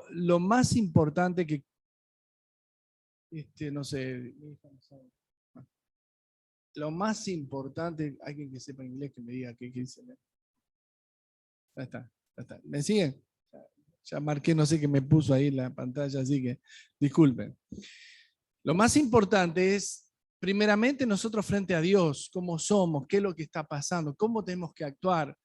lo más importante que, no sé, lo más importante, alguien que sepa inglés que me diga qué dice. Ya está, ya está. ¿Me siguen? Ya marqué, no sé qué me puso ahí en la pantalla, así que disculpen. Lo más importante es, primeramente, nosotros frente a Dios, cómo somos, qué es lo que está pasando, cómo tenemos que actuar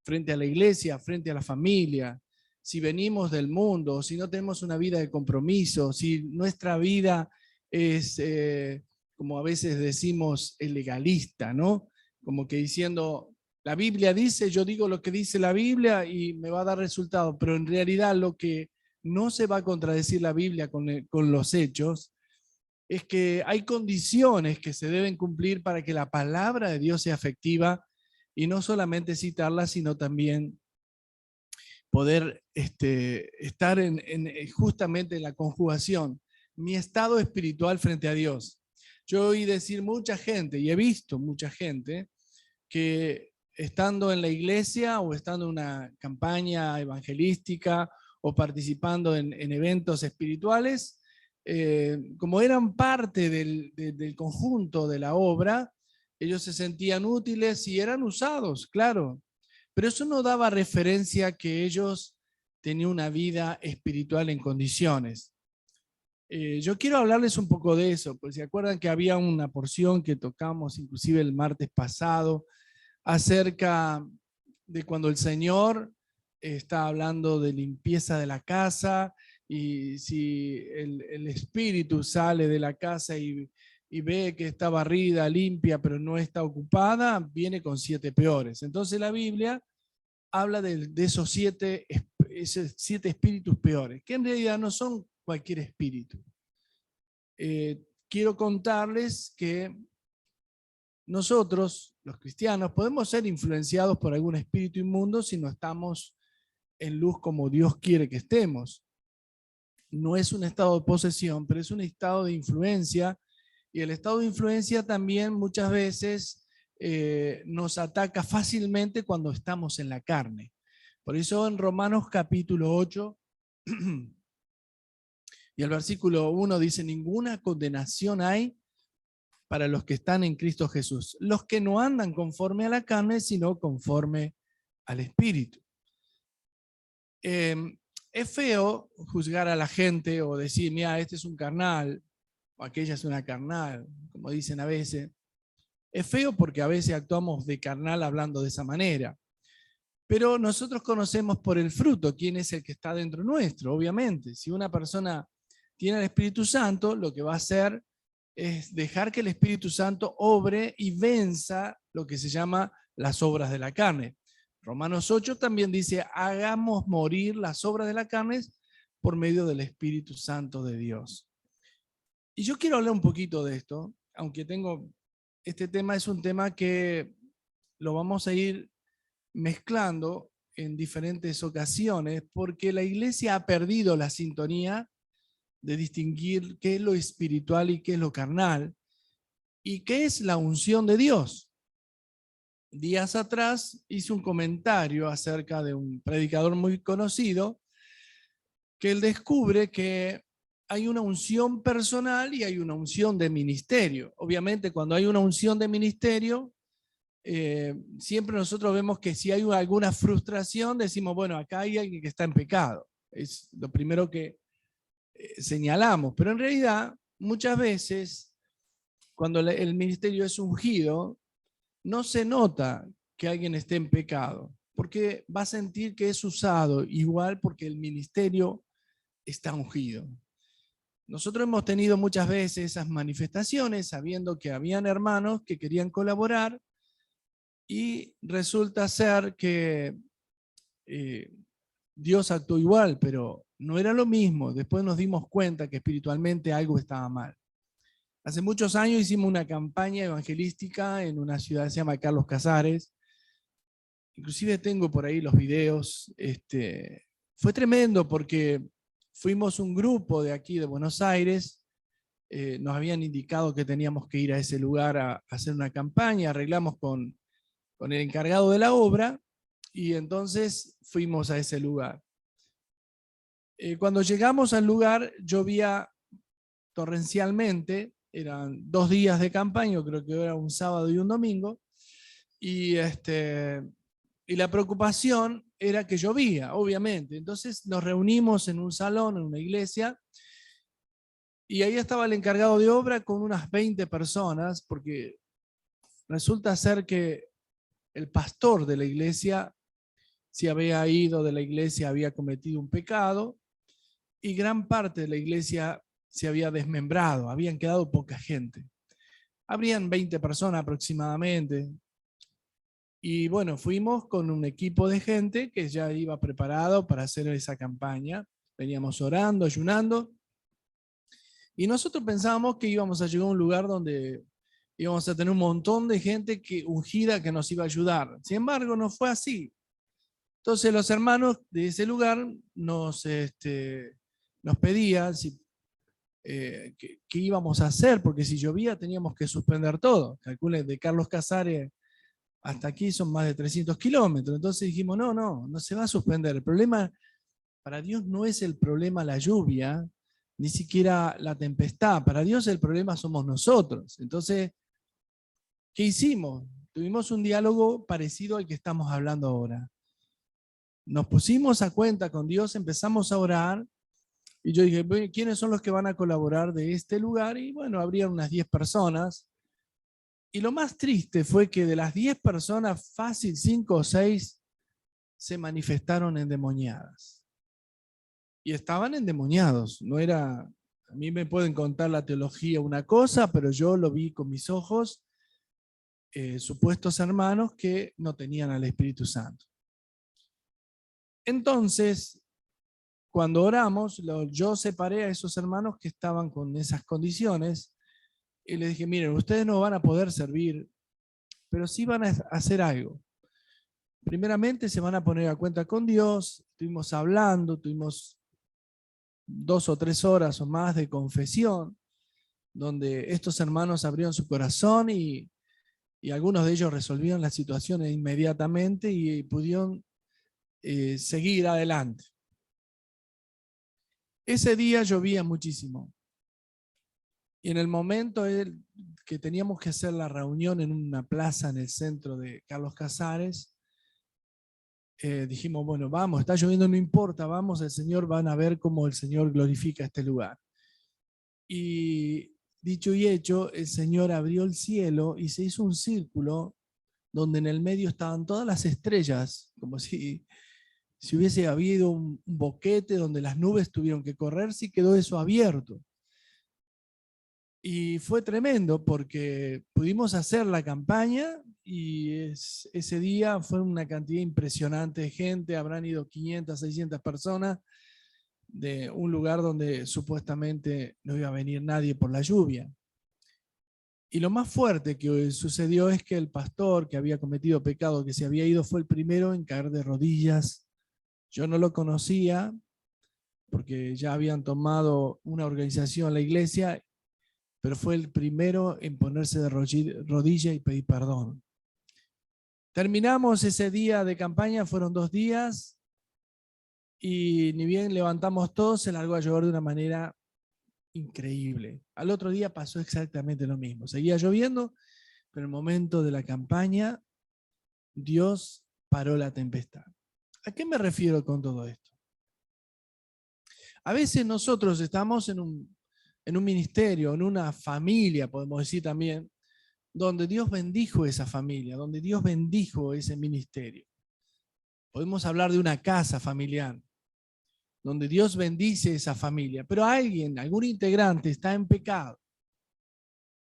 frente a la iglesia, frente a la familia, si venimos del mundo, si no tenemos una vida de compromiso, si nuestra vida es, como a veces decimos, legalista, ¿no? Como que diciendo, la Biblia dice, yo digo lo que dice la Biblia y me va a dar resultado, pero en realidad lo que no se va a contradecir la Biblia con los hechos es que hay condiciones que se deben cumplir para que la palabra de Dios sea efectiva y no solamente citarla, sino también poder estar justamente en la conjugación, mi estado espiritual frente a Dios. Yo oí decir mucha gente, y he visto mucha gente, que estando en la iglesia o estando en una campaña evangelística o participando en eventos espirituales, como eran parte del conjunto de la obra, ellos se sentían útiles y eran usados, claro, pero eso no daba referencia que ellos tenían una vida espiritual en condiciones. Yo quiero hablarles un poco de eso, pues se acuerdan que había una porción que tocamos inclusive el martes pasado acerca de cuando el Señor está hablando de limpieza de la casa y si el espíritu sale de la casa y ve que está barrida, limpia, pero no está ocupada, viene con 7 peores. Entonces la Biblia habla de esos 7 espíritus peores, que en realidad no son cualquier espíritu. Quiero contarles que nosotros, los cristianos, podemos ser influenciados por algún espíritu inmundo si no estamos en luz como Dios quiere que estemos. No es un estado de posesión, pero es un estado de influencia, y el estado de influencia también muchas veces nos ataca fácilmente cuando estamos en la carne. Por eso en Romanos capítulo 8 y el versículo 1 dice, ninguna condenación hay para los que están en Cristo Jesús, los que no andan conforme a la carne, sino conforme al Espíritu. Es feo juzgar a la gente o decir, mira, este es un carnal, o aquella es una carnal, como dicen a veces. Es feo porque a veces actuamos de carnal hablando de esa manera. Pero nosotros conocemos por el fruto quién es el que está dentro nuestro, obviamente. Si una persona tiene el Espíritu Santo, lo que va a hacer es dejar que el Espíritu Santo obre y venza lo que se llama las obras de la carne. Romanos 8 también dice, hagamos morir las obras de la carne por medio del Espíritu Santo de Dios. Y yo quiero hablar un poquito de esto, aunque este tema es un tema que lo vamos a ir mezclando en diferentes ocasiones, porque la iglesia ha perdido la sintonía de distinguir qué es lo espiritual y qué es lo carnal, y qué es la unción de Dios. Días atrás hice un comentario acerca de un predicador muy conocido, que él descubre que hay una unción personal y hay una unción de ministerio. Obviamente cuando hay una unción de ministerio, siempre nosotros vemos que si hay alguna frustración, decimos, bueno, acá hay alguien que está en pecado. Es lo primero que señalamos, pero en realidad muchas veces cuando el ministerio es ungido, no se nota que alguien esté en pecado, porque va a sentir que es usado igual porque el ministerio está ungido. Nosotros hemos tenido muchas veces esas manifestaciones sabiendo que habían hermanos que querían colaborar y resulta ser que Dios actuó igual, pero no era lo mismo. Después nos dimos cuenta que espiritualmente algo estaba mal. Hace muchos años hicimos una campaña evangelística en una ciudad que se llama Carlos Casares. Inclusive tengo por ahí los videos. Fue tremendo porque fuimos un grupo de aquí de Buenos Aires. Nos habían indicado que teníamos que ir a ese lugar a hacer una campaña. Arreglamos con el encargado de la obra y entonces fuimos a ese lugar. Cuando llegamos al lugar llovía torrencialmente, eran 2 días de campaña, creo que era un sábado y un domingo, y la preocupación era que llovía, obviamente. Entonces nos reunimos en un salón, en una iglesia, y ahí estaba el encargado de obra con unas 20 personas, porque resulta ser que el pastor de la iglesia se había ido de la iglesia, había cometido un pecado, y gran parte de la iglesia se había desmembrado, habían quedado poca gente. Habrían 20 personas aproximadamente. Y bueno, fuimos con un equipo de gente que ya iba preparado para hacer esa campaña. Veníamos orando, ayunando. Y nosotros pensábamos que íbamos a llegar a un lugar donde íbamos a tener un montón de gente ungida que nos iba a ayudar. Sin embargo, no fue así. Entonces los hermanos de ese lugar nos pedían qué íbamos a hacer, porque si llovía teníamos que suspender todo. Calculen, de Carlos Casares hasta aquí son más de 300 kilómetros. Entonces dijimos, no se va a suspender. El problema para Dios no es el problema la lluvia, ni siquiera la tempestad. Para Dios el problema somos nosotros. Entonces, ¿qué hicimos? Tuvimos un diálogo parecido al que estamos hablando ahora. Nos pusimos a cuenta con Dios, empezamos a orar, y yo dije, ¿quiénes son los que van a colaborar de este lugar? Y bueno, habrían unas 10 personas. Y lo más triste fue que de las 10 personas, fácil 5 o 6 se manifestaron endemoniadas. Y estaban endemoniados. No era, a mí me pueden contar la teología una cosa, pero yo lo vi con mis ojos, supuestos hermanos que no tenían al Espíritu Santo. Entonces, cuando oramos, yo separé a esos hermanos que estaban con esas condiciones y les dije, miren, ustedes no van a poder servir, pero sí van a hacer algo. Primeramente se van a poner a cuenta con Dios. Estuvimos hablando, tuvimos 2 o 3 horas o más de confesión, donde estos hermanos abrieron su corazón y algunos de ellos resolvieron las situaciones inmediatamente y pudieron seguir adelante. Ese día llovía muchísimo. Y en el momento que teníamos que hacer la reunión en una plaza en el centro de Carlos Casares, dijimos, bueno, vamos, está lloviendo, no importa, vamos, el Señor, van a ver cómo el Señor glorifica este lugar. Y dicho y hecho, el Señor abrió el cielo y se hizo un círculo donde en el medio estaban todas las estrellas, como si hubiese habido un boquete donde las nubes tuvieron que correrse y quedó eso abierto. Y fue tremendo porque pudimos hacer la campaña y ese día fue una cantidad impresionante de gente, habrán ido 500, 600 personas de un lugar donde supuestamente no iba a venir nadie por la lluvia. Y lo más fuerte que sucedió es que el pastor que había cometido pecado, que se había ido, fue el primero en caer de rodillas. Yo no lo conocía porque ya habían tomado una organización, la iglesia, pero fue el primero en ponerse de rodilla y pedir perdón. Terminamos ese día de campaña, fueron 2 días, y ni bien levantamos todo, se largó a llover de una manera increíble. Al otro día pasó exactamente lo mismo. Seguía lloviendo, pero en el momento de la campaña, Dios paró la tempestad. ¿A qué me refiero con todo esto? A veces nosotros estamos en un ministerio, en una familia, podemos decir también, donde Dios bendijo esa familia, donde Dios bendijo ese ministerio. Podemos hablar de una casa familiar, donde Dios bendice esa familia, pero alguien, algún integrante está en pecado.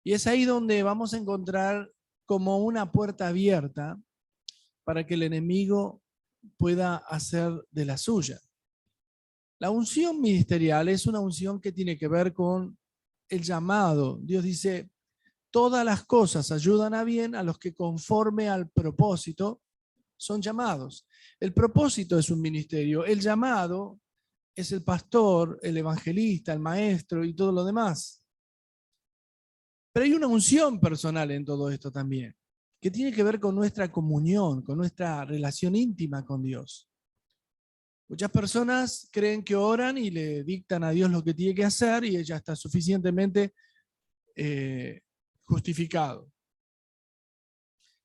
Y es ahí donde vamos a encontrar como una puerta abierta para que el enemigo pueda hacer de la suya. La unción ministerial es una unción que tiene que ver con el llamado. Dios dice, todas las cosas ayudan a bien a los que conforme al propósito son llamados. El propósito es un ministerio, el llamado es el pastor, el evangelista, el maestro y todo lo demás. Pero hay una unción personal en todo esto también, que tiene que ver con nuestra comunión, con nuestra relación íntima con Dios. Muchas personas creen que oran y le dictan a Dios lo que tiene que hacer y ella está suficientemente justificado.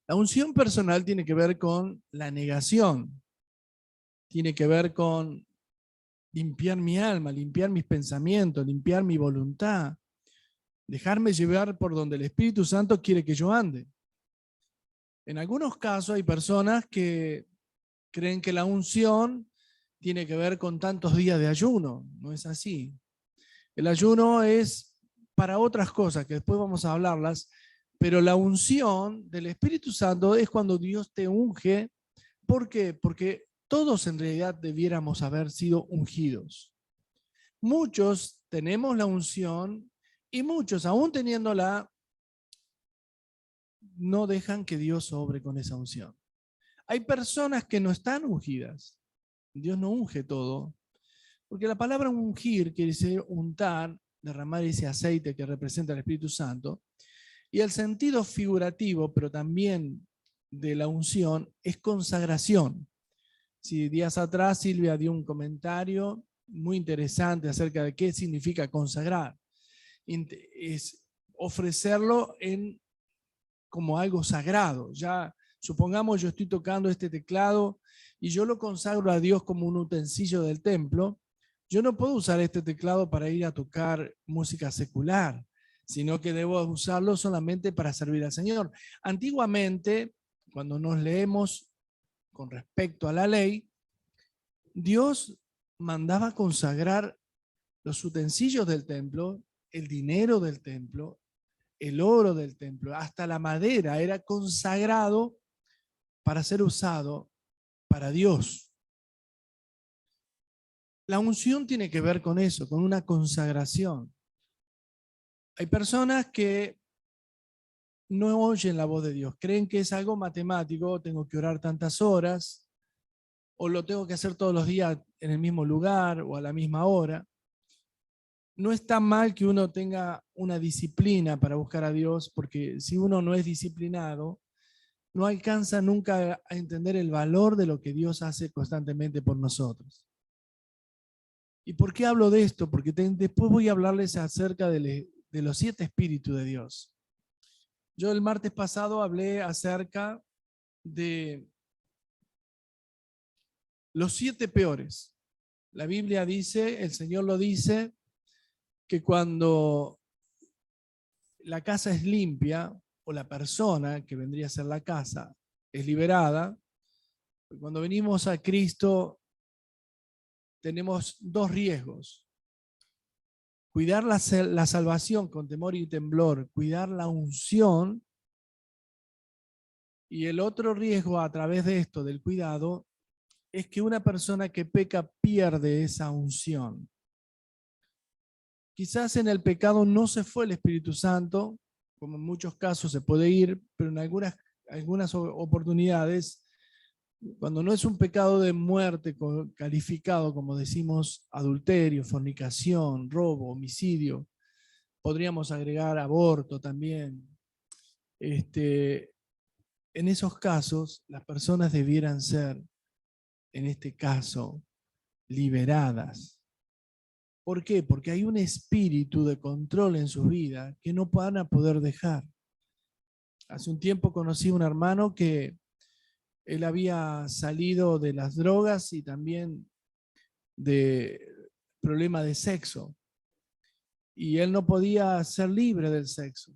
La unción personal tiene que ver con la negación, tiene que ver con limpiar mi alma, limpiar mis pensamientos, limpiar mi voluntad, dejarme llevar por donde el Espíritu Santo quiere que yo ande. En algunos casos hay personas que creen que la unción tiene que ver con tantos días de ayuno. No es así. El ayuno es para otras cosas, que después vamos a hablarlas, pero la unción del Espíritu Santo es cuando Dios te unge. ¿Por qué? Porque todos en realidad debiéramos haber sido ungidos. Muchos tenemos la unción y muchos, aún teniéndola, no dejan que Dios obre con esa unción. Hay personas que no están ungidas. Dios no unge todo. Porque la palabra ungir quiere decir untar, derramar ese aceite que representa el Espíritu Santo. Y el sentido figurativo, pero también de la unción, es consagración. Si días atrás Silvia dio un comentario muy interesante acerca de qué significa consagrar. Es ofrecerlo como algo sagrado. Ya supongamos yo estoy tocando este teclado y yo lo consagro a Dios como un utensilio del templo. Yo no puedo usar este teclado para ir a tocar música secular, sino que debo usarlo solamente para servir al Señor. Antiguamente, cuando nos leemos con respecto a la ley, Dios mandaba consagrar los utensilios del templo, el dinero del templo, el oro del templo, hasta la madera era consagrado para ser usado para Dios. La unción tiene que ver con eso, con una consagración. Hay personas que no oyen la voz de Dios, creen que es algo matemático, tengo que orar tantas horas, o lo tengo que hacer todos los días en el mismo lugar o a la misma hora. No está mal que uno tenga una disciplina para buscar a Dios, porque si uno no es disciplinado, no alcanza nunca a entender el valor de lo que Dios hace constantemente por nosotros. ¿Y por qué hablo de esto? Porque después voy a hablarles acerca de los 7 espíritus de Dios. Yo el martes pasado hablé acerca de los 7 peores. La Biblia dice, el Señor lo dice, que cuando la casa es limpia, o la persona, que vendría a ser la casa, es liberada, cuando venimos a Cristo tenemos 2 riesgos. Cuidar la salvación con temor y temblor, cuidar la unción, y el otro riesgo a través de esto, del cuidado, es que una persona que peca pierde esa unción. Quizás en el pecado no se fue el Espíritu Santo, como en muchos casos se puede ir, pero en algunas oportunidades, cuando no es un pecado de muerte calificado, como decimos, adulterio, fornicación, robo, homicidio, podríamos agregar aborto también. En esos casos, las personas debieran ser, en este caso, liberadas. ¿Por qué? Porque hay un espíritu de control en su vida que no van a poder dejar. Hace un tiempo conocí a un hermano que él había salido de las drogas y también de problemas de sexo. Y él no podía ser libre del sexo.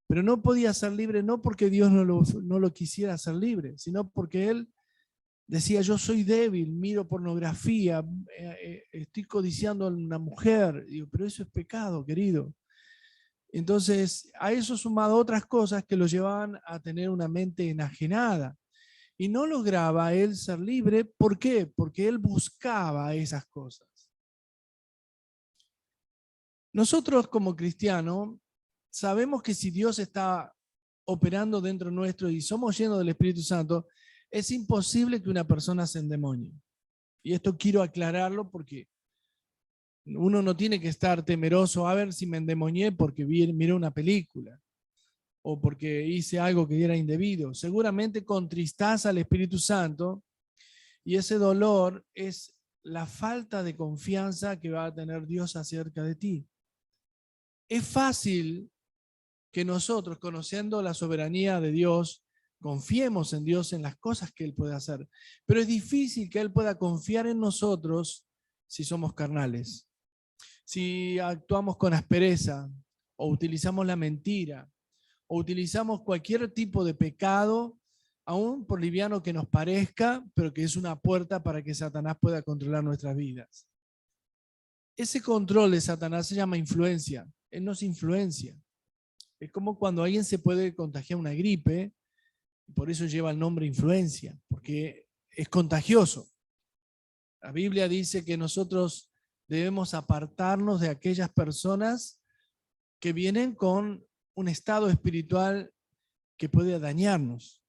Pero no podía ser libre no porque Dios no lo quisiera hacer libre, sino porque él decía, yo soy débil, miro pornografía, estoy codiciando a una mujer. Digo, pero eso es pecado, querido. Entonces, a eso sumado otras cosas que lo llevaban a tener una mente enajenada. Y no lograba él ser libre. ¿Por qué? Porque él buscaba esas cosas. Nosotros como cristianos sabemos que si Dios está operando dentro nuestro y somos llenos del Espíritu Santo, es imposible que una persona se endemonie. Y esto quiero aclararlo porque uno no tiene que estar temeroso a ver si me endemonié porque miré una película o porque hice algo que era indebido. Seguramente contristás al Espíritu Santo Y ese dolor es la falta de confianza que va a tener Dios acerca de ti. Es fácil que nosotros, conociendo la soberanía de Dios, confiemos en Dios en las cosas que Él puede hacer. Pero es difícil que Él pueda confiar en nosotros si somos carnales. Si actuamos con aspereza, o utilizamos la mentira, o utilizamos cualquier tipo de pecado, aún por liviano que nos parezca, pero que es una puerta para que Satanás pueda controlar nuestras vidas. Ese control de Satanás se llama influencia. Él nos influencia. Es como cuando alguien se puede contagiar una gripe, por eso lleva el nombre influencia, porque es contagioso. La Biblia dice que nosotros debemos apartarnos de aquellas personas que vienen con un estado espiritual que puede dañarnos.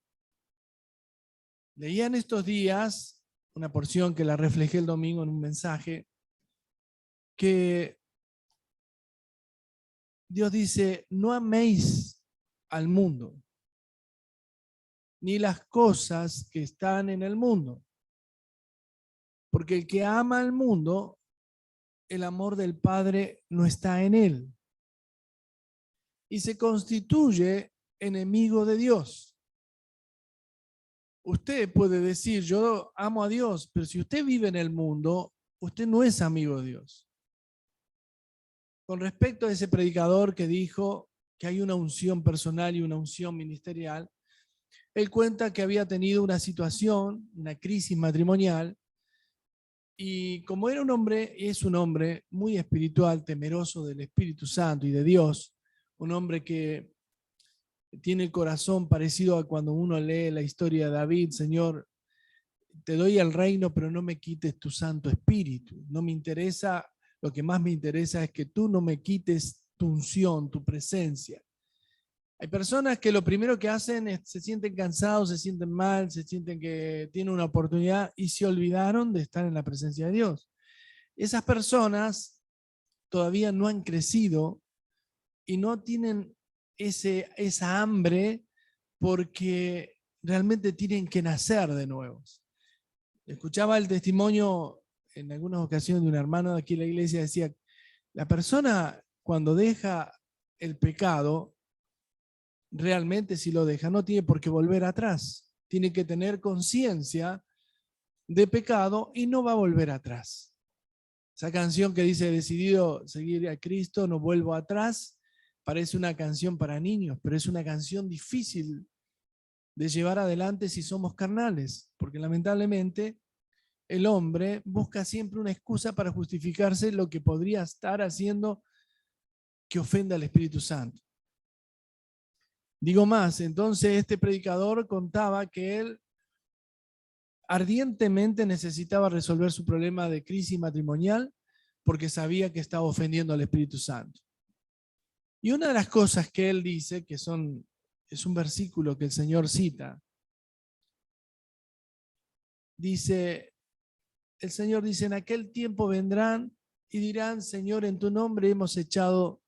Leía en estos días una porción que la reflejé el domingo en un mensaje, que Dios dice, no améis al mundo, ni las cosas que están en el mundo. Porque el que ama al mundo, el amor del Padre no está en él. Y se constituye enemigo de Dios. Usted puede decir, yo amo a Dios, pero si usted vive en el mundo, usted no es amigo de Dios. Con respecto a ese predicador que dijo que hay una unción personal y una unción ministerial, él cuenta que había tenido una situación, una crisis matrimonial, y como era un hombre, es un hombre muy espiritual, temeroso del Espíritu Santo y de Dios, un hombre que tiene el corazón parecido a cuando uno lee la historia de David, Señor, te doy el reino, pero no me quites tu Santo Espíritu. No me interesa, lo que más me interesa es que tú no me quites tu unción, tu presencia. Hay personas que lo primero que hacen es se sienten cansados, se sienten mal, se sienten que tienen una oportunidad y se olvidaron de estar en la presencia de Dios. Esas personas todavía no han crecido y no tienen esa hambre porque realmente tienen que nacer de nuevo. Escuchaba el testimonio en algunas ocasiones de un hermano de aquí en la iglesia, decía, la persona cuando deja el pecado, realmente si lo deja, no tiene por qué volver atrás. Tiene que tener conciencia de pecado y no va a volver atrás. Esa canción que dice, decidido seguir a Cristo, no vuelvo atrás, parece una canción para niños, pero es una canción difícil de llevar adelante si somos carnales, porque lamentablemente el hombre busca siempre una excusa para justificarse lo que podría estar haciendo que ofenda al Espíritu Santo. Digo más, entonces este predicador contaba que él ardientemente necesitaba resolver su problema de crisis matrimonial porque sabía que estaba ofendiendo al Espíritu Santo. Y una de las cosas que él dice, es un versículo que el Señor cita, dice, el Señor dice, en aquel tiempo vendrán y dirán, Señor, en tu nombre hemos echado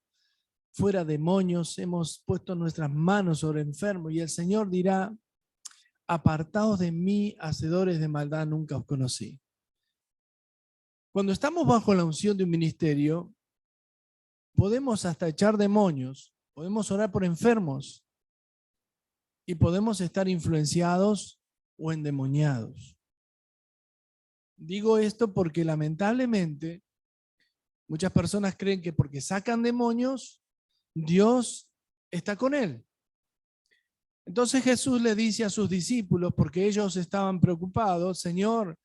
fuera demonios, hemos puesto nuestras manos sobre enfermos, y el Señor dirá, apartaos de mí, hacedores de maldad, nunca os conocí. Cuando estamos bajo la unción de un ministerio, podemos hasta echar demonios, podemos orar por enfermos y podemos estar influenciados o endemoniados. Digo esto porque lamentablemente muchas personas creen que porque sacan demonios, Dios está con él. Entonces Jesús le dice a sus discípulos, porque ellos estaban preocupados, Señor,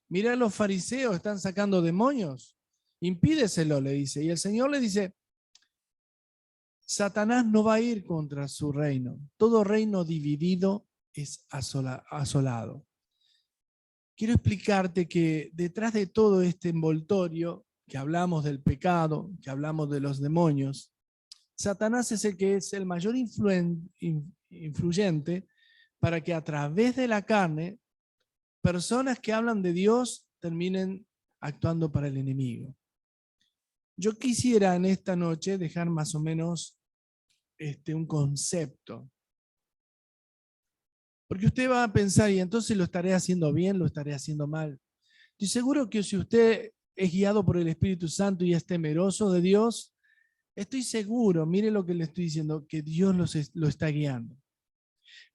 mira, los fariseos están sacando demonios, impídeselo, le dice. Y el Señor le dice, Satanás no va a ir contra su reino. Todo reino dividido es asolado. Quiero explicarte que detrás de todo este envoltorio, que hablamos del pecado, que hablamos de los demonios, Satanás es el que es el mayor influyente para que a través de la carne, personas que hablan de Dios terminen actuando para el enemigo. Yo quisiera en esta noche dejar más o menos un concepto. Porque usted va a pensar, y entonces lo estaré haciendo bien, lo estaré haciendo mal. Estoy seguro que si usted es guiado por el Espíritu Santo y es temeroso de Dios, estoy seguro, mire lo que le estoy diciendo, que Dios lo está guiando.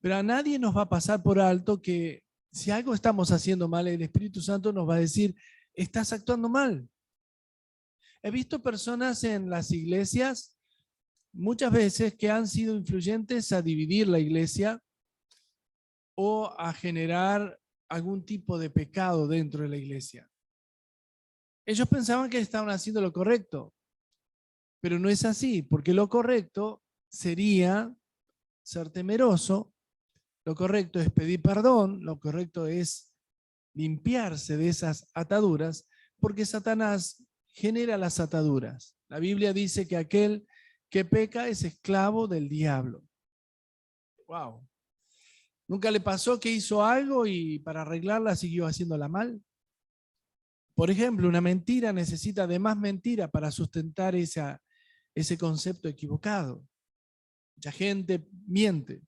Pero a nadie nos va a pasar por alto que si algo estamos haciendo mal, el Espíritu Santo nos va a decir, estás actuando mal. He visto personas en las iglesias muchas veces que han sido influyentes a dividir la iglesia o a generar algún tipo de pecado dentro de la iglesia. Ellos pensaban que estaban haciendo lo correcto, pero no es así, porque lo correcto sería ser temeroso, lo correcto es pedir perdón, lo correcto es limpiarse de esas ataduras, porque Satanás genera las ataduras. La Biblia dice que aquel que peca es esclavo del diablo. Wow. ¿Nunca le pasó que hizo algo y para arreglarla siguió haciéndola mal? Por ejemplo, una mentira necesita de más mentira para sustentar ese concepto equivocado. Mucha gente miente.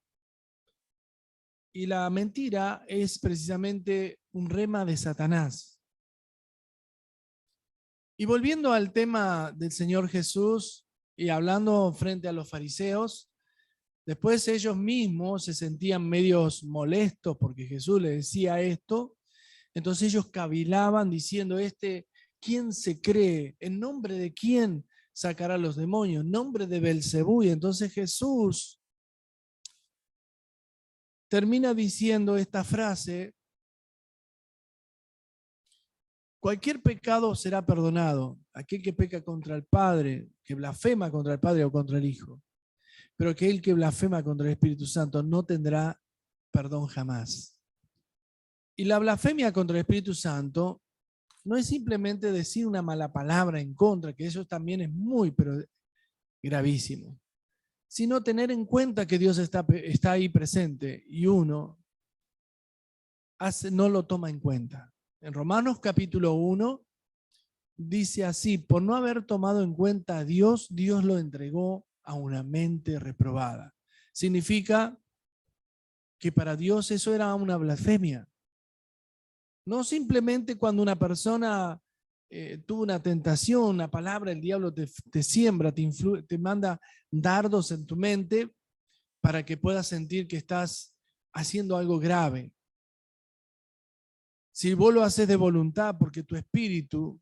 Y la mentira es precisamente un rema de Satanás. Y volviendo al tema del Señor Jesús y hablando frente a los fariseos, después ellos mismos se sentían medios molestos porque Jesús les decía esto. Entonces ellos cavilaban diciendo, ¿quién se cree? ¿En nombre de quién sacará los demonios? En nombre de Belcebú. Y entonces Jesús termina diciendo esta frase: cualquier pecado será perdonado, aquel que peca contra el Padre, que blasfema contra el Padre o contra el Hijo. Pero aquel que blasfema contra el Espíritu Santo no tendrá perdón jamás. Y la blasfemia contra el Espíritu Santo no es simplemente decir una mala palabra en contra, que eso también es muy, pero gravísimo, sino tener en cuenta que Dios está ahí presente y uno no lo toma en cuenta. En Romanos capítulo 1 dice así: por no haber tomado en cuenta a Dios, Dios lo entregó a una mente reprobada. Significa que para Dios eso era una blasfemia. No simplemente cuando una persona tuvo una tentación, una palabra, el diablo te siembra, te manda dardos en tu mente para que puedas sentir que estás haciendo algo grave. Si vos lo haces de voluntad porque tu espíritu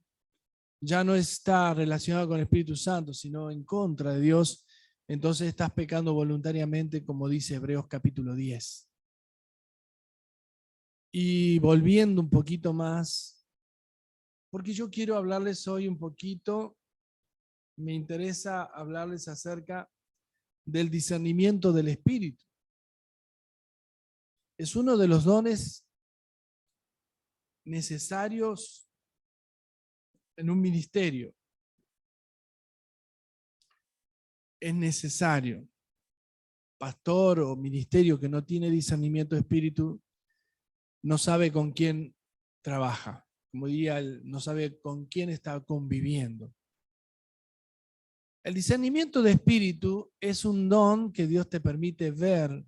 ya no está relacionado con el Espíritu Santo, sino en contra de Dios, entonces estás pecando voluntariamente, como dice Hebreos capítulo 10. Y volviendo un poquito más, porque yo quiero hablarles hoy un poquito, me interesa hablarles acerca del discernimiento del Espíritu. Es uno de los dones necesarios en un ministerio. Es necesario. Pastor o ministerio que no tiene discernimiento de espíritu no sabe con quién trabaja. Como diría él, no sabe con quién está conviviendo. El discernimiento de espíritu es un don que Dios te permite ver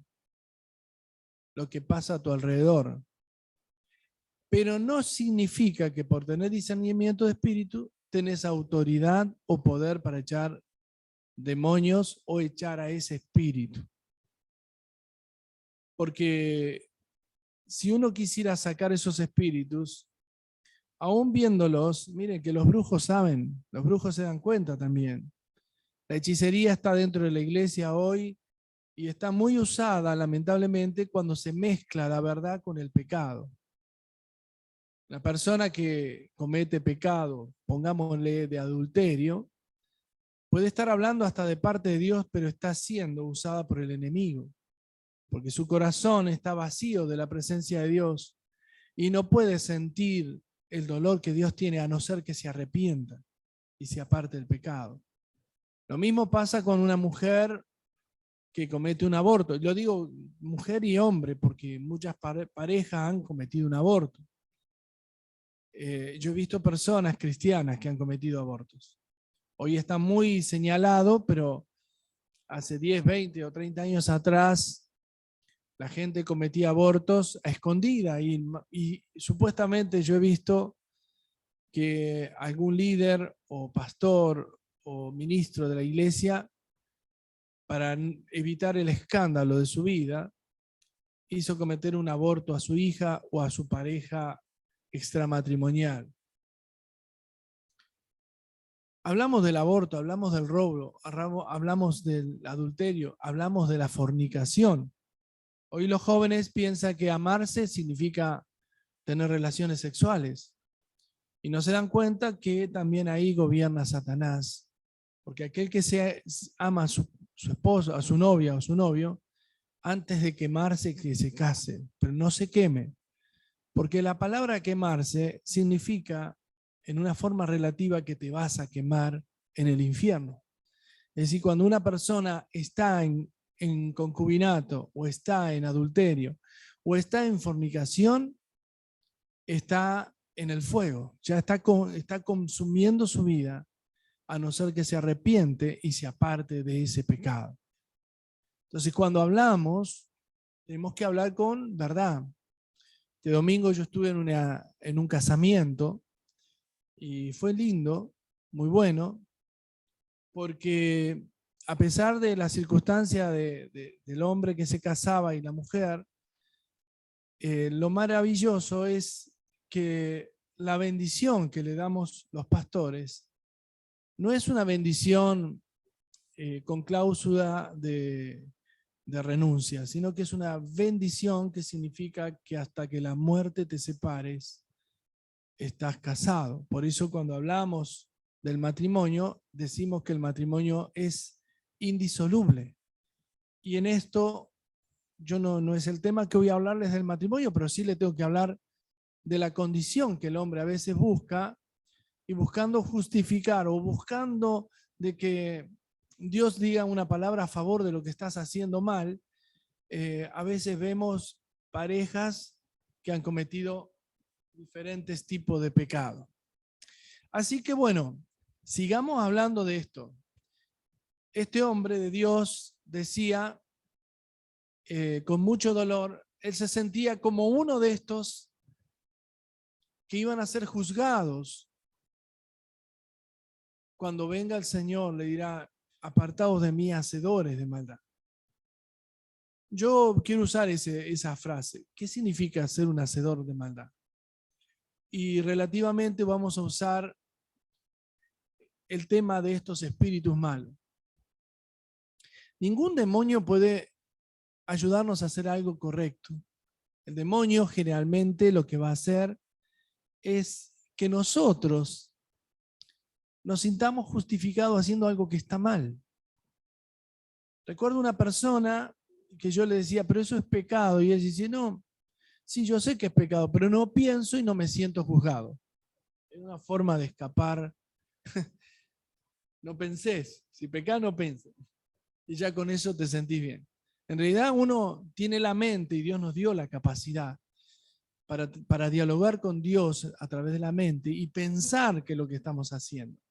lo que pasa a tu alrededor. Pero no significa que por tener discernimiento de espíritu tenés autoridad o poder para echar demonios o echar a ese espíritu. Porque si uno quisiera sacar esos espíritus, aún viéndolos, miren que los brujos saben, los brujos se dan cuenta también. La hechicería está dentro de la iglesia hoy y está muy usada, lamentablemente, cuando se mezcla la verdad con el pecado. La persona que comete pecado, pongámosle de adulterio, puede estar hablando hasta de parte de Dios, pero está siendo usada por el enemigo, porque su corazón está vacío de la presencia de Dios y no puede sentir el dolor que Dios tiene a no ser que se arrepienta y se aparte del pecado. Lo mismo pasa con una mujer que comete un aborto. Yo digo mujer y hombre porque muchas parejas han cometido un aborto. Yo he visto personas cristianas que han cometido abortos. Hoy está muy señalado, pero hace 10, 20 o 30 años atrás La gente cometía abortos a escondida y supuestamente yo he visto que algún líder o pastor o ministro de la iglesia, para evitar el escándalo de su vida, hizo cometer un aborto a su hija o a su pareja extramatrimonial. Hablamos del aborto, hablamos del robo, hablamos del adulterio, hablamos de la fornicación. Hoy los jóvenes piensan que amarse significa tener relaciones sexuales y no se dan cuenta que también ahí gobierna Satanás, porque aquel que ama a su esposo, a su novia o su novio, antes de quemarse, que se case, pero no se queme, porque la palabra quemarse significa en una forma relativa que te vas a quemar en el infierno. Es decir, cuando una persona está en concubinato o está en adulterio o está en fornicación, está en el fuego, ya está consumiendo su vida, a no ser que se arrepiente y se aparte de ese pecado. Entonces, cuando hablamos, tenemos que hablar con verdad. Este domingo yo estuve en un casamiento y fue lindo, muy bueno, porque a pesar de la circunstancia del hombre que se casaba y la mujer, lo maravilloso es que la bendición que le damos los pastores no es una bendición con cláusula de renuncia, sino que es una bendición que significa que hasta que la muerte te separes, estás casado. Por eso cuando hablamos del matrimonio, decimos que el matrimonio es indisoluble. Y en esto, yo no es el tema que voy a hablarles del matrimonio, pero sí le tengo que hablar de la condición que el hombre a veces busca, y buscando justificar o buscando de que Dios diga una palabra a favor de lo que estás haciendo mal. A veces vemos parejas que han cometido diferentes tipos de pecado. Así que bueno, sigamos hablando de esto. Este hombre de Dios decía, con mucho dolor, él se sentía como uno de estos que iban a ser juzgados. Cuando venga el Señor, le dirá, apartaos de mí, hacedores de maldad. Yo quiero usar esa frase. ¿Qué significa ser un hacedor de maldad? Y relativamente vamos a usar el tema de estos espíritus malos. Ningún demonio puede ayudarnos a hacer algo correcto. El demonio generalmente lo que va a hacer es que nosotros nos sintamos justificados haciendo algo que está mal. Recuerdo una persona que yo le decía, pero eso es pecado, y él dice, no, sí, yo sé que es pecado, pero no pienso y no me siento juzgado. Es una forma de escapar. No pensés, si pecás no penses. Y ya con eso te sentís bien. En realidad uno tiene la mente y Dios nos dio la capacidad para dialogar con Dios a través de la mente y pensar que es lo que estamos haciendo.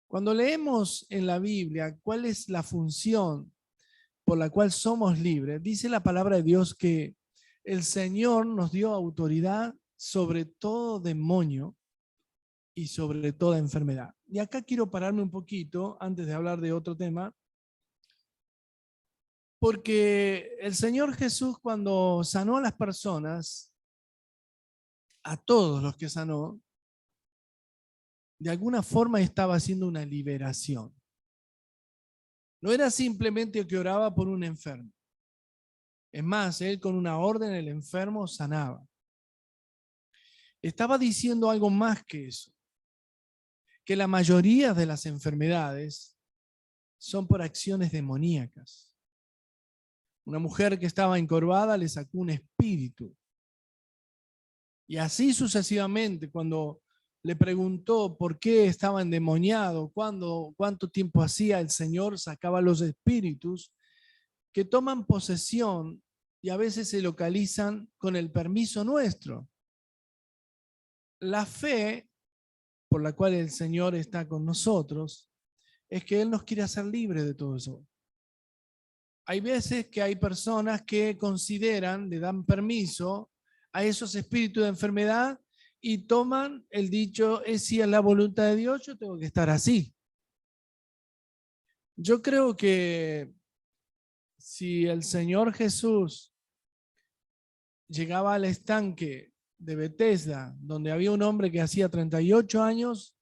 Cuando leemos en la Biblia cuál es la función por la cual somos libres, dice la palabra de Dios que el Señor nos dio autoridad sobre todo demonio y sobre toda enfermedad. Y acá quiero pararme un poquito antes de hablar de otro tema, porque el Señor Jesús, cuando sanó a las personas, a todos los que sanó, de alguna forma estaba haciendo una liberación. No era simplemente que oraba por un enfermo. Es más, él con una orden el enfermo sanaba. Estaba diciendo algo más que eso, que la mayoría de las enfermedades son por acciones demoníacas. Una mujer que estaba encorvada le sacó un espíritu. Y así sucesivamente, cuando le preguntó por qué estaba endemoniado, cuánto tiempo hacía, el Señor sacaba los espíritus que toman posesión y a veces se localizan con el permiso nuestro. La fe por la cual el Señor está con nosotros es que Él nos quiere hacer libres de todo eso. hay veces que hay personas que consideran, le dan permiso a esos espíritus de enfermedad y toman el dicho, es si es la voluntad de Dios, yo tengo que estar así. Yo creo que si el Señor Jesús llegaba al estanque de Betesda, donde había un hombre que hacía 38 años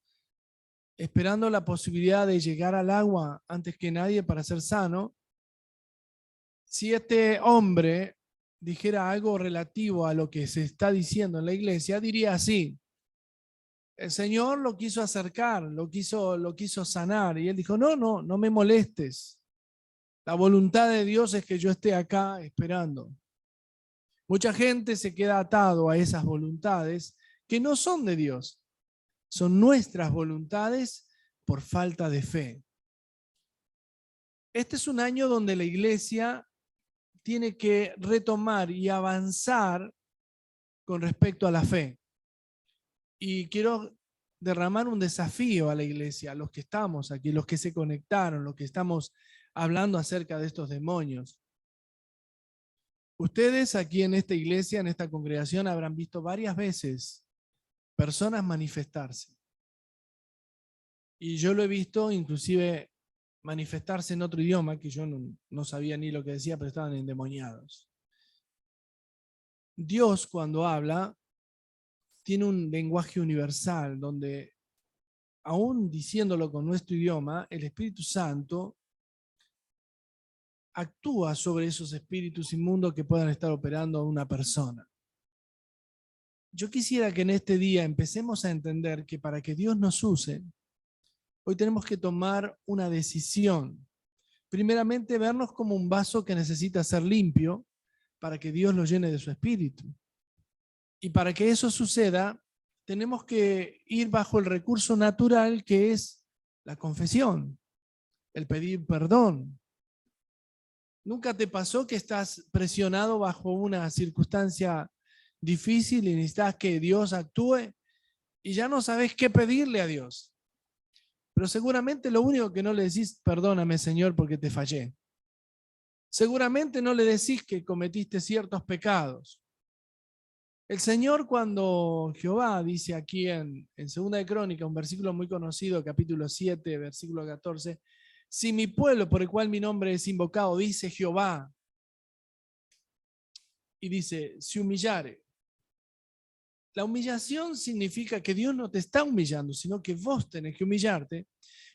esperando la posibilidad de llegar al agua antes que nadie para ser sano, si este hombre dijera algo relativo a lo que se está diciendo en la iglesia, diría así: el Señor lo quiso acercar, lo quiso sanar, y él dijo, no me molestes. La voluntad de Dios es que yo esté acá esperando. Mucha gente se queda atado a esas voluntades que no son de Dios, son nuestras voluntades por falta de fe. Este es un año donde la iglesia tiene que retomar y avanzar con respecto a la fe. Y quiero derramar un desafío a la iglesia, a los que estamos aquí, los que se conectaron, los que estamos hablando acerca de estos demonios. Ustedes aquí en esta iglesia, en esta congregación, habrán visto varias veces personas manifestarse. Y yo lo he visto inclusive manifestarse en otro idioma, que yo no sabía ni lo que decía, pero estaban endemoniados. Dios, cuando habla, tiene un lenguaje universal, donde aún diciéndolo con nuestro idioma, el Espíritu Santo actúa sobre esos espíritus inmundos que puedan estar operando a una persona. Yo quisiera que en este día empecemos a entender que para que Dios nos use, hoy tenemos que tomar una decisión. Primeramente, vernos como un vaso que necesita ser limpio para que Dios lo llene de su espíritu. Y para que eso suceda, tenemos que ir bajo el recurso natural que es la confesión, el pedir perdón. ¿Nunca te pasó que estás presionado bajo una circunstancia difícil y necesitas que Dios actúe y ya no sabes qué pedirle a Dios? Pero seguramente lo único que no le decís, perdóname Señor porque te fallé. Seguramente no le decís que cometiste ciertos pecados. El Señor, cuando Jehová dice aquí en 2 de Crónica, un versículo muy conocido, capítulo 7, versículo 14, si mi pueblo por el cual mi nombre es invocado, dice Jehová, y dice, se humillare. La humillación significa que Dios no te está humillando, sino que vos tenés que humillarte.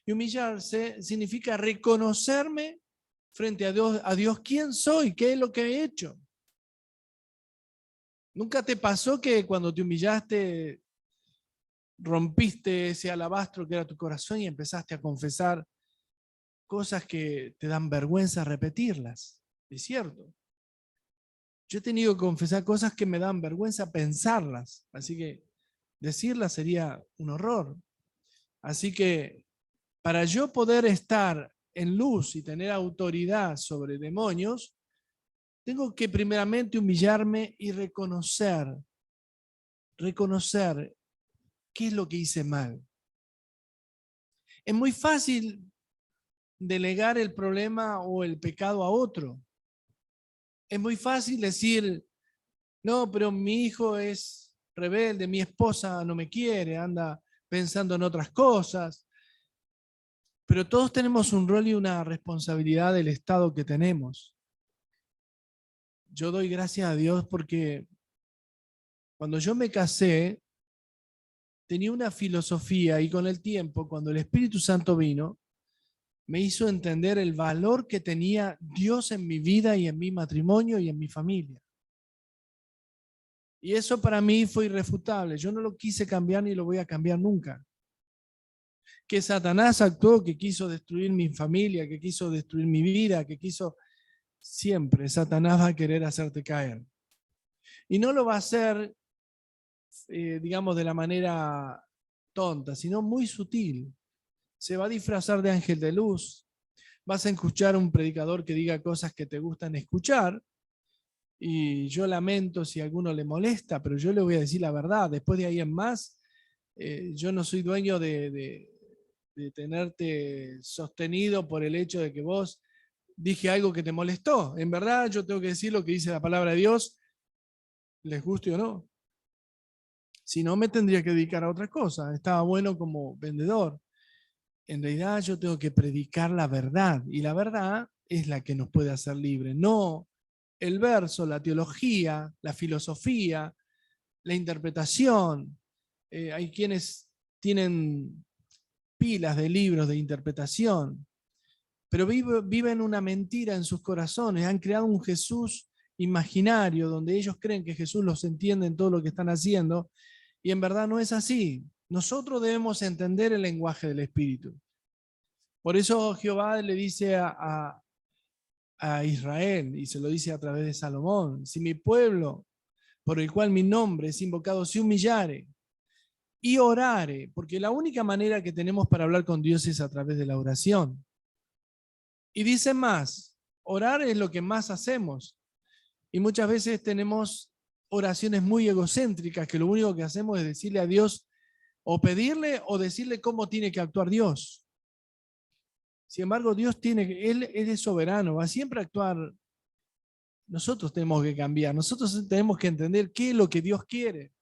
Y humillarse significa reconocerme frente a Dios quién soy, qué es lo que he hecho. ¿Nunca te pasó que cuando te humillaste rompiste ese alabastro que era tu corazón y empezaste a confesar cosas que te dan vergüenza repetirlas? Es cierto. Yo he tenido que confesar cosas que me dan vergüenza pensarlas, así que decirlas sería un horror. Así que para yo poder estar en luz y tener autoridad sobre demonios, tengo que primeramente humillarme y reconocer qué es lo que hice mal. Es muy fácil delegar el problema o el pecado a otro. Es muy fácil decir, no, pero mi hijo es rebelde, mi esposa no me quiere, anda pensando en otras cosas. Pero todos tenemos un rol y una responsabilidad del estado que tenemos. Yo doy gracias a Dios porque cuando yo me casé, tenía una filosofía y con el tiempo, cuando el Espíritu Santo vino, me hizo entender el valor que tenía Dios en mi vida y en mi matrimonio y en mi familia. Y eso para mí fue irrefutable. Yo no lo quise cambiar ni lo voy a cambiar nunca. Que Satanás actuó, que quiso destruir mi familia, que quiso destruir mi vida, que quiso... Siempre Satanás va a querer hacerte caer. Y no lo va a hacer, digamos, de la manera tonta, sino muy sutil. Se va a disfrazar de ángel de luz. Vas a escuchar un predicador que diga cosas que te gustan escuchar. Y yo lamento si a alguno le molesta, pero yo le voy a decir la verdad. Después de ahí en más, yo no soy dueño de tenerte sostenido por el hecho de que vos dije algo que te molestó. En verdad, yo tengo que decir lo que dice la palabra de Dios, les guste o no. Si no, me tendría que dedicar a otra cosa. Estaba bueno como vendedor. En realidad, yo tengo que predicar la verdad. Y la verdad es la que nos puede hacer libres. No el verso, la teología, la filosofía, la interpretación. Hay quienes tienen pilas de libros de interpretación, pero viven una mentira en sus corazones. Han creado un Jesús imaginario donde ellos creen que Jesús los entiende en todo lo que están haciendo, y en verdad no es así. Nosotros debemos entender el lenguaje del Espíritu. Por eso Jehová le dice a Israel, y se lo dice a través de Salomón: si mi pueblo, por el cual mi nombre es invocado, se humillare y orare, porque la única manera que tenemos para hablar con Dios es a través de la oración. Y dice más, orar es lo que más hacemos. Y muchas veces tenemos oraciones muy egocéntricas, que lo único que hacemos es decirle a Dios, o pedirle o decirle cómo tiene que actuar Dios. Sin embargo, Dios Él es soberano, va a siempre actuar. Nosotros tenemos que cambiar, nosotros tenemos que entender qué es lo que Dios quiere.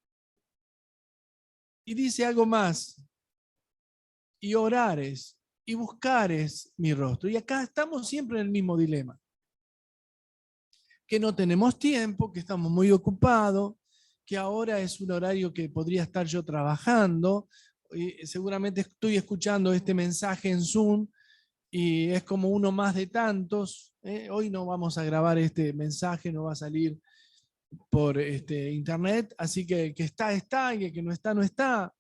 Y dice algo más: y orares y buscares mi rostro. Y acá estamos siempre en el mismo dilema: que no tenemos tiempo, que estamos muy ocupados, que ahora es un horario que podría estar yo trabajando. Y seguramente estoy escuchando este mensaje en Zoom y es como uno más de tantos. Hoy no vamos a grabar este mensaje, no va a salir por internet, así que está, y el que no está, no está.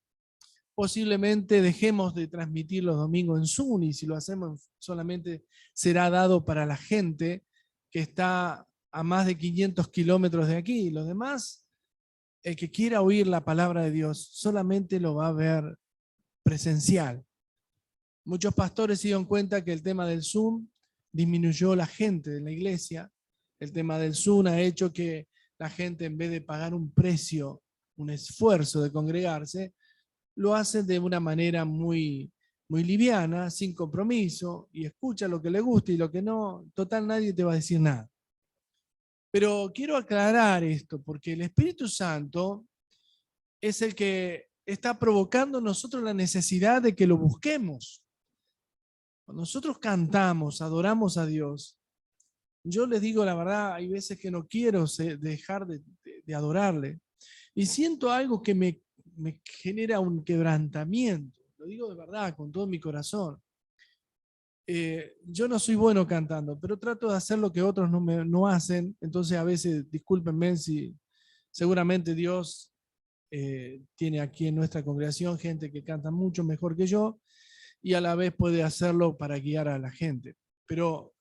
Posiblemente dejemos de transmitir los domingos en Zoom, y si lo hacemos solamente será dado para la gente que está a más de 500 kilómetros de aquí. Los demás, el que quiera oír la palabra de Dios, solamente lo va a ver presencial. Muchos pastores se dieron cuenta que el tema del Zoom disminuyó la gente de la iglesia. El tema del Zoom ha hecho que la gente, en vez de pagar un precio, un esfuerzo de congregarse, lo hace de una manera muy, muy liviana, sin compromiso, y escucha lo que le gusta y lo que no. Total, nadie te va a decir nada. Pero quiero aclarar esto, porque el Espíritu Santo es el que está provocando en nosotros la necesidad de que lo busquemos. Cuando nosotros cantamos, adoramos a Dios, yo les digo la verdad, hay veces que no quiero dejar de adorarle, y siento algo que me genera un quebrantamiento. Lo digo de verdad, con todo mi corazón. Yo no soy bueno cantando, pero trato de hacer lo que otros no hacen. Entonces a veces, discúlpenme si seguramente Dios tiene aquí en nuestra congregación gente que canta mucho mejor que yo, y a la vez puede hacerlo para guiar a la gente. Pero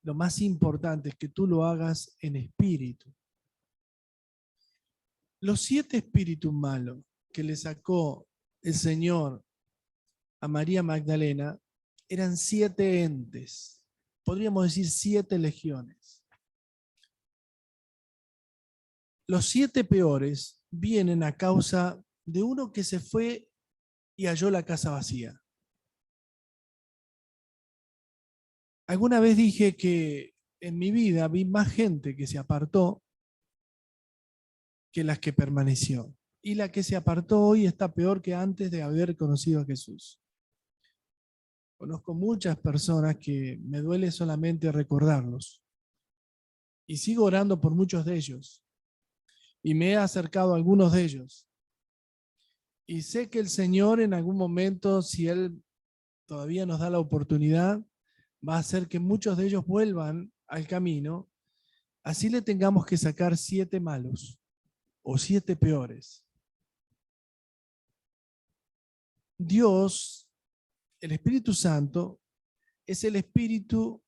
lo más importante es que tú lo hagas en espíritu. Los 7 espíritus malos que le sacó el Señor a María Magdalena eran 7 entes, podríamos decir 7 legiones. Los 7 peores vienen a causa de uno que se fue y halló la casa vacía. Alguna vez dije que en mi vida vi más gente que se apartó que las que permaneció. Y la que se apartó hoy está peor que antes de haber conocido a Jesús. Conozco muchas personas que me duele solamente recordarlos. Y sigo orando por muchos de ellos. Y me he acercado a algunos de ellos. Y sé que el Señor en algún momento, si Él todavía nos da la oportunidad, va a hacer que muchos de ellos vuelvan al camino. Así le tengamos que sacar 7 malos o 7 peores. Dios, el Espíritu Santo, es el espíritu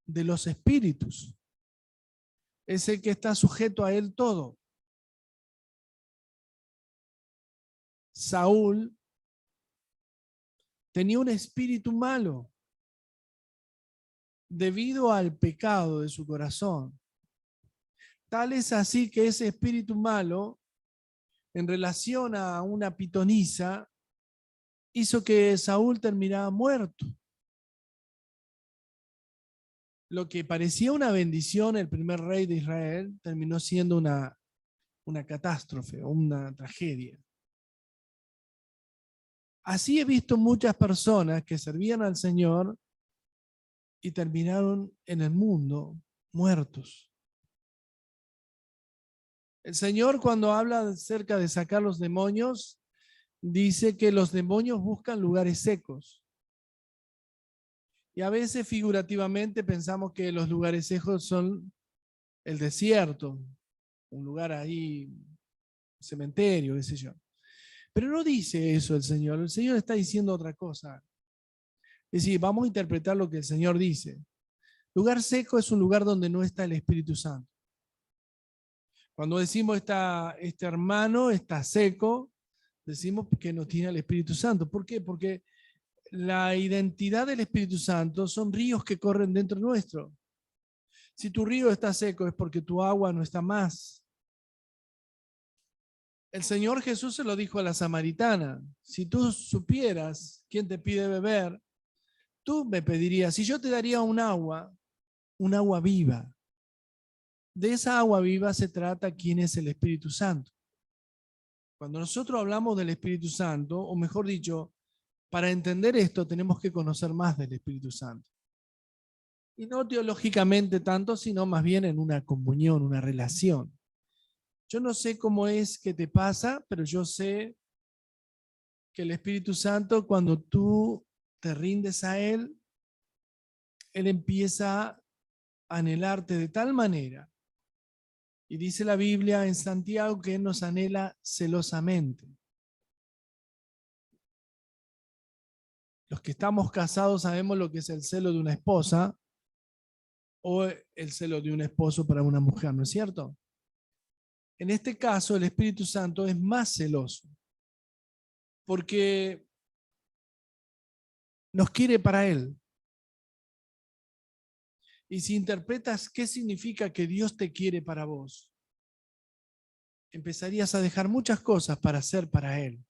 de los espíritus. Es el que está sujeto a él todo. Saúl tenía un espíritu malo debido al pecado de su corazón. Tal es así que ese espíritu malo, en relación a una pitonisa, hizo que Saúl terminara muerto. lo que parecía una bendición, el primer rey de Israel, terminó siendo una catástrofe o una tragedia. Así he visto muchas personas que servían al Señor y terminaron en el mundo muertos. El Señor, cuando habla acerca de sacar los demonios, dice que los demonios buscan lugares secos. Y a veces figurativamente pensamos que los lugares secos son el desierto, un lugar ahí, cementerio, qué sé yo. Pero no dice eso el Señor está diciendo otra cosa. Es decir, vamos a interpretar lo que el Señor dice. Lugar seco es un lugar donde no está el Espíritu Santo. Cuando decimos este hermano está seco, decimos que no tiene el Espíritu Santo. ¿Por qué? Porque la identidad del Espíritu Santo son ríos que corren dentro nuestro. Si tu río está seco es porque tu agua no está más. El Señor Jesús se lo dijo a la samaritana: si tú supieras quién te pide beber, tú me pedirías, si yo te daría un agua viva. De esa agua viva se trata quién es el Espíritu Santo. Cuando nosotros hablamos del Espíritu Santo, o mejor dicho, para entender esto tenemos que conocer más del Espíritu Santo. Y no teológicamente tanto, sino más bien en una comunión, una relación. Yo no sé cómo es que te pasa, pero yo sé que el Espíritu Santo, cuando tú te rindes a Él empieza a anhelarte de tal manera. Y dice la Biblia en Santiago que Él nos anhela celosamente. Los que estamos casados sabemos lo que es el celo de una esposa o el celo de un esposo para una mujer, ¿no es cierto? En este caso, el Espíritu Santo es más celoso porque nos quiere para Él. Y si interpretas qué significa que Dios te quiere para vos, empezarías a dejar muchas cosas para hacer para Él.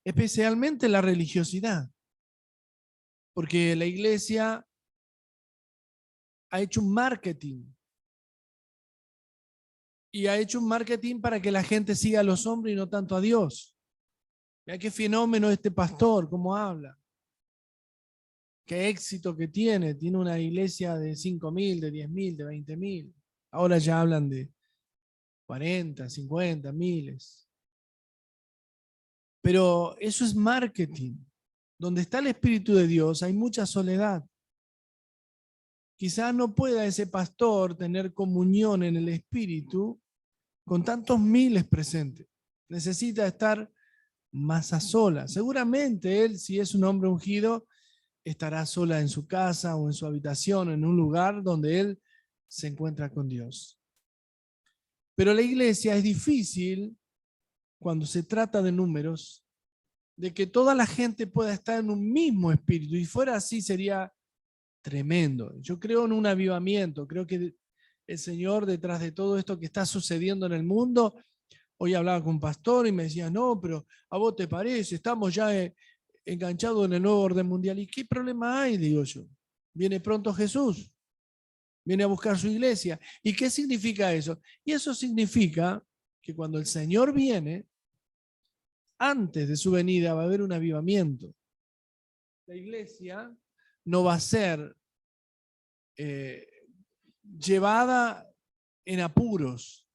Especialmente la religiosidad. Porque la iglesia ha hecho un marketing. Y ha hecho un marketing para que la gente siga a los hombres y no tanto a Dios. Mira qué fenómeno este pastor, cómo habla. Qué éxito que tiene. Tiene una iglesia de 5.000, de 10.000, de 20.000. Ahora ya hablan de 40, 50, miles. Pero eso es marketing. Donde está el Espíritu de Dios hay mucha soledad. Quizás no pueda ese pastor tener comunión en el Espíritu con tantos miles presentes. Necesita estar más a solas. Seguramente él, si es un hombre ungido, estará sola en su casa o en su habitación, en un lugar donde él se encuentra con Dios. Pero la iglesia es difícil, cuando se trata de números, de que toda la gente pueda estar en un mismo espíritu. Y fuera así sería tremendo. Yo creo en un avivamiento. Creo que el Señor, detrás de todo esto que está sucediendo en el mundo, hoy hablaba con un pastor y me decía: no, pero ¿a vos te parece? Estamos ya enganchados en el nuevo orden mundial. ¿Y qué problema hay? Digo yo. Viene pronto Jesús. Viene a buscar su iglesia. ¿Y qué significa eso? Y eso significa que cuando el Señor viene, antes de su venida va a haber un avivamiento. La iglesia no va a ser llevada en apuros.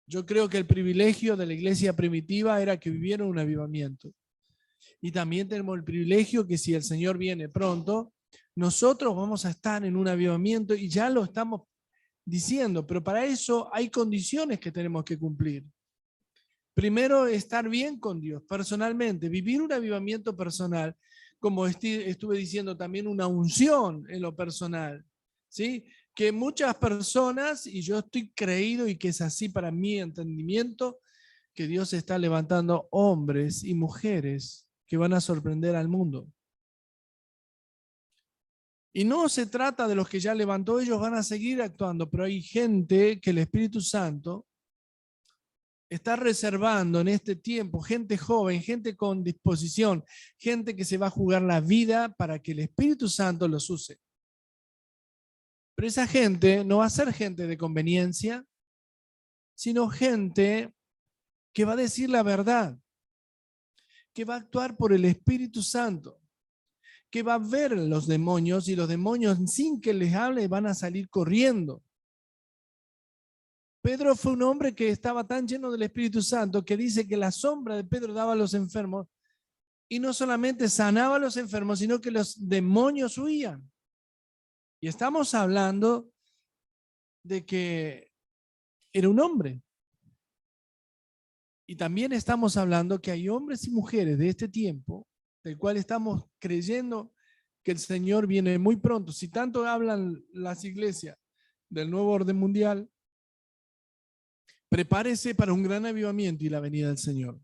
Yo creo que el privilegio de la iglesia primitiva era que viviera un avivamiento. Y también tenemos el privilegio que si el Señor viene pronto, nosotros vamos a estar en un avivamiento y ya lo estamos diciendo, pero para eso hay condiciones que tenemos que cumplir. Primero, estar bien con Dios personalmente, vivir un avivamiento personal, como estuve diciendo también una unción en lo personal, ¿sí? Que muchas personas, y yo estoy creído y que es así para mi entendimiento, que Dios está levantando hombres y mujeres que van a sorprender al mundo. Y no se trata de los que ya levantó, ellos van a seguir actuando, pero hay gente que el Espíritu Santo está reservando en este tiempo gente joven, gente con disposición, gente que se va a jugar la vida para que el Espíritu Santo los use. Pero esa gente no va a ser gente de conveniencia, sino gente que va a decir la verdad, que va a actuar por el Espíritu Santo, que va a ver los demonios y los demonios sin que les hable van a salir corriendo. Pedro fue un hombre que estaba tan lleno del Espíritu Santo que dice que la sombra de Pedro daba a los enfermos y no solamente sanaba a los enfermos, sino que los demonios huían. Y estamos hablando de que era un hombre. Y también estamos hablando que hay hombres y mujeres de este tiempo, del cual estamos creyendo que el Señor viene muy pronto. Si tanto hablan las iglesias del nuevo orden mundial, prepárese para un gran avivamiento y la venida del Señor.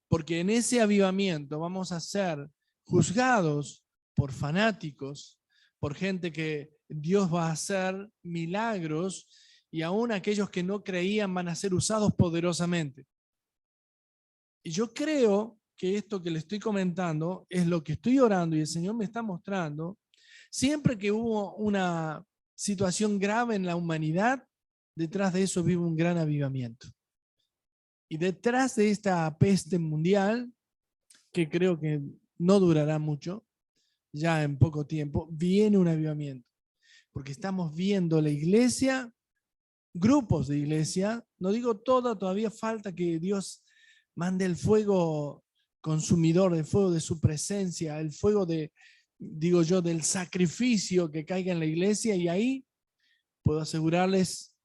Porque en ese avivamiento vamos a ser juzgados por fanáticos, por gente que Dios va a hacer milagros y aún aquellos que no creían van a ser usados poderosamente. Y yo creo que esto que le estoy comentando es lo que estoy orando y el Señor me está mostrando. Siempre que hubo una situación grave en la humanidad, detrás de eso vive un gran avivamiento. Y detrás de esta peste mundial, que creo que no durará mucho, ya en poco tiempo, viene un avivamiento. Porque estamos viendo la iglesia, grupos de iglesia, no digo todo, todavía falta que Dios mande el fuego consumidor, el fuego de su presencia, el fuego de, digo yo, del sacrificio que caiga en la iglesia, y ahí puedo asegurarles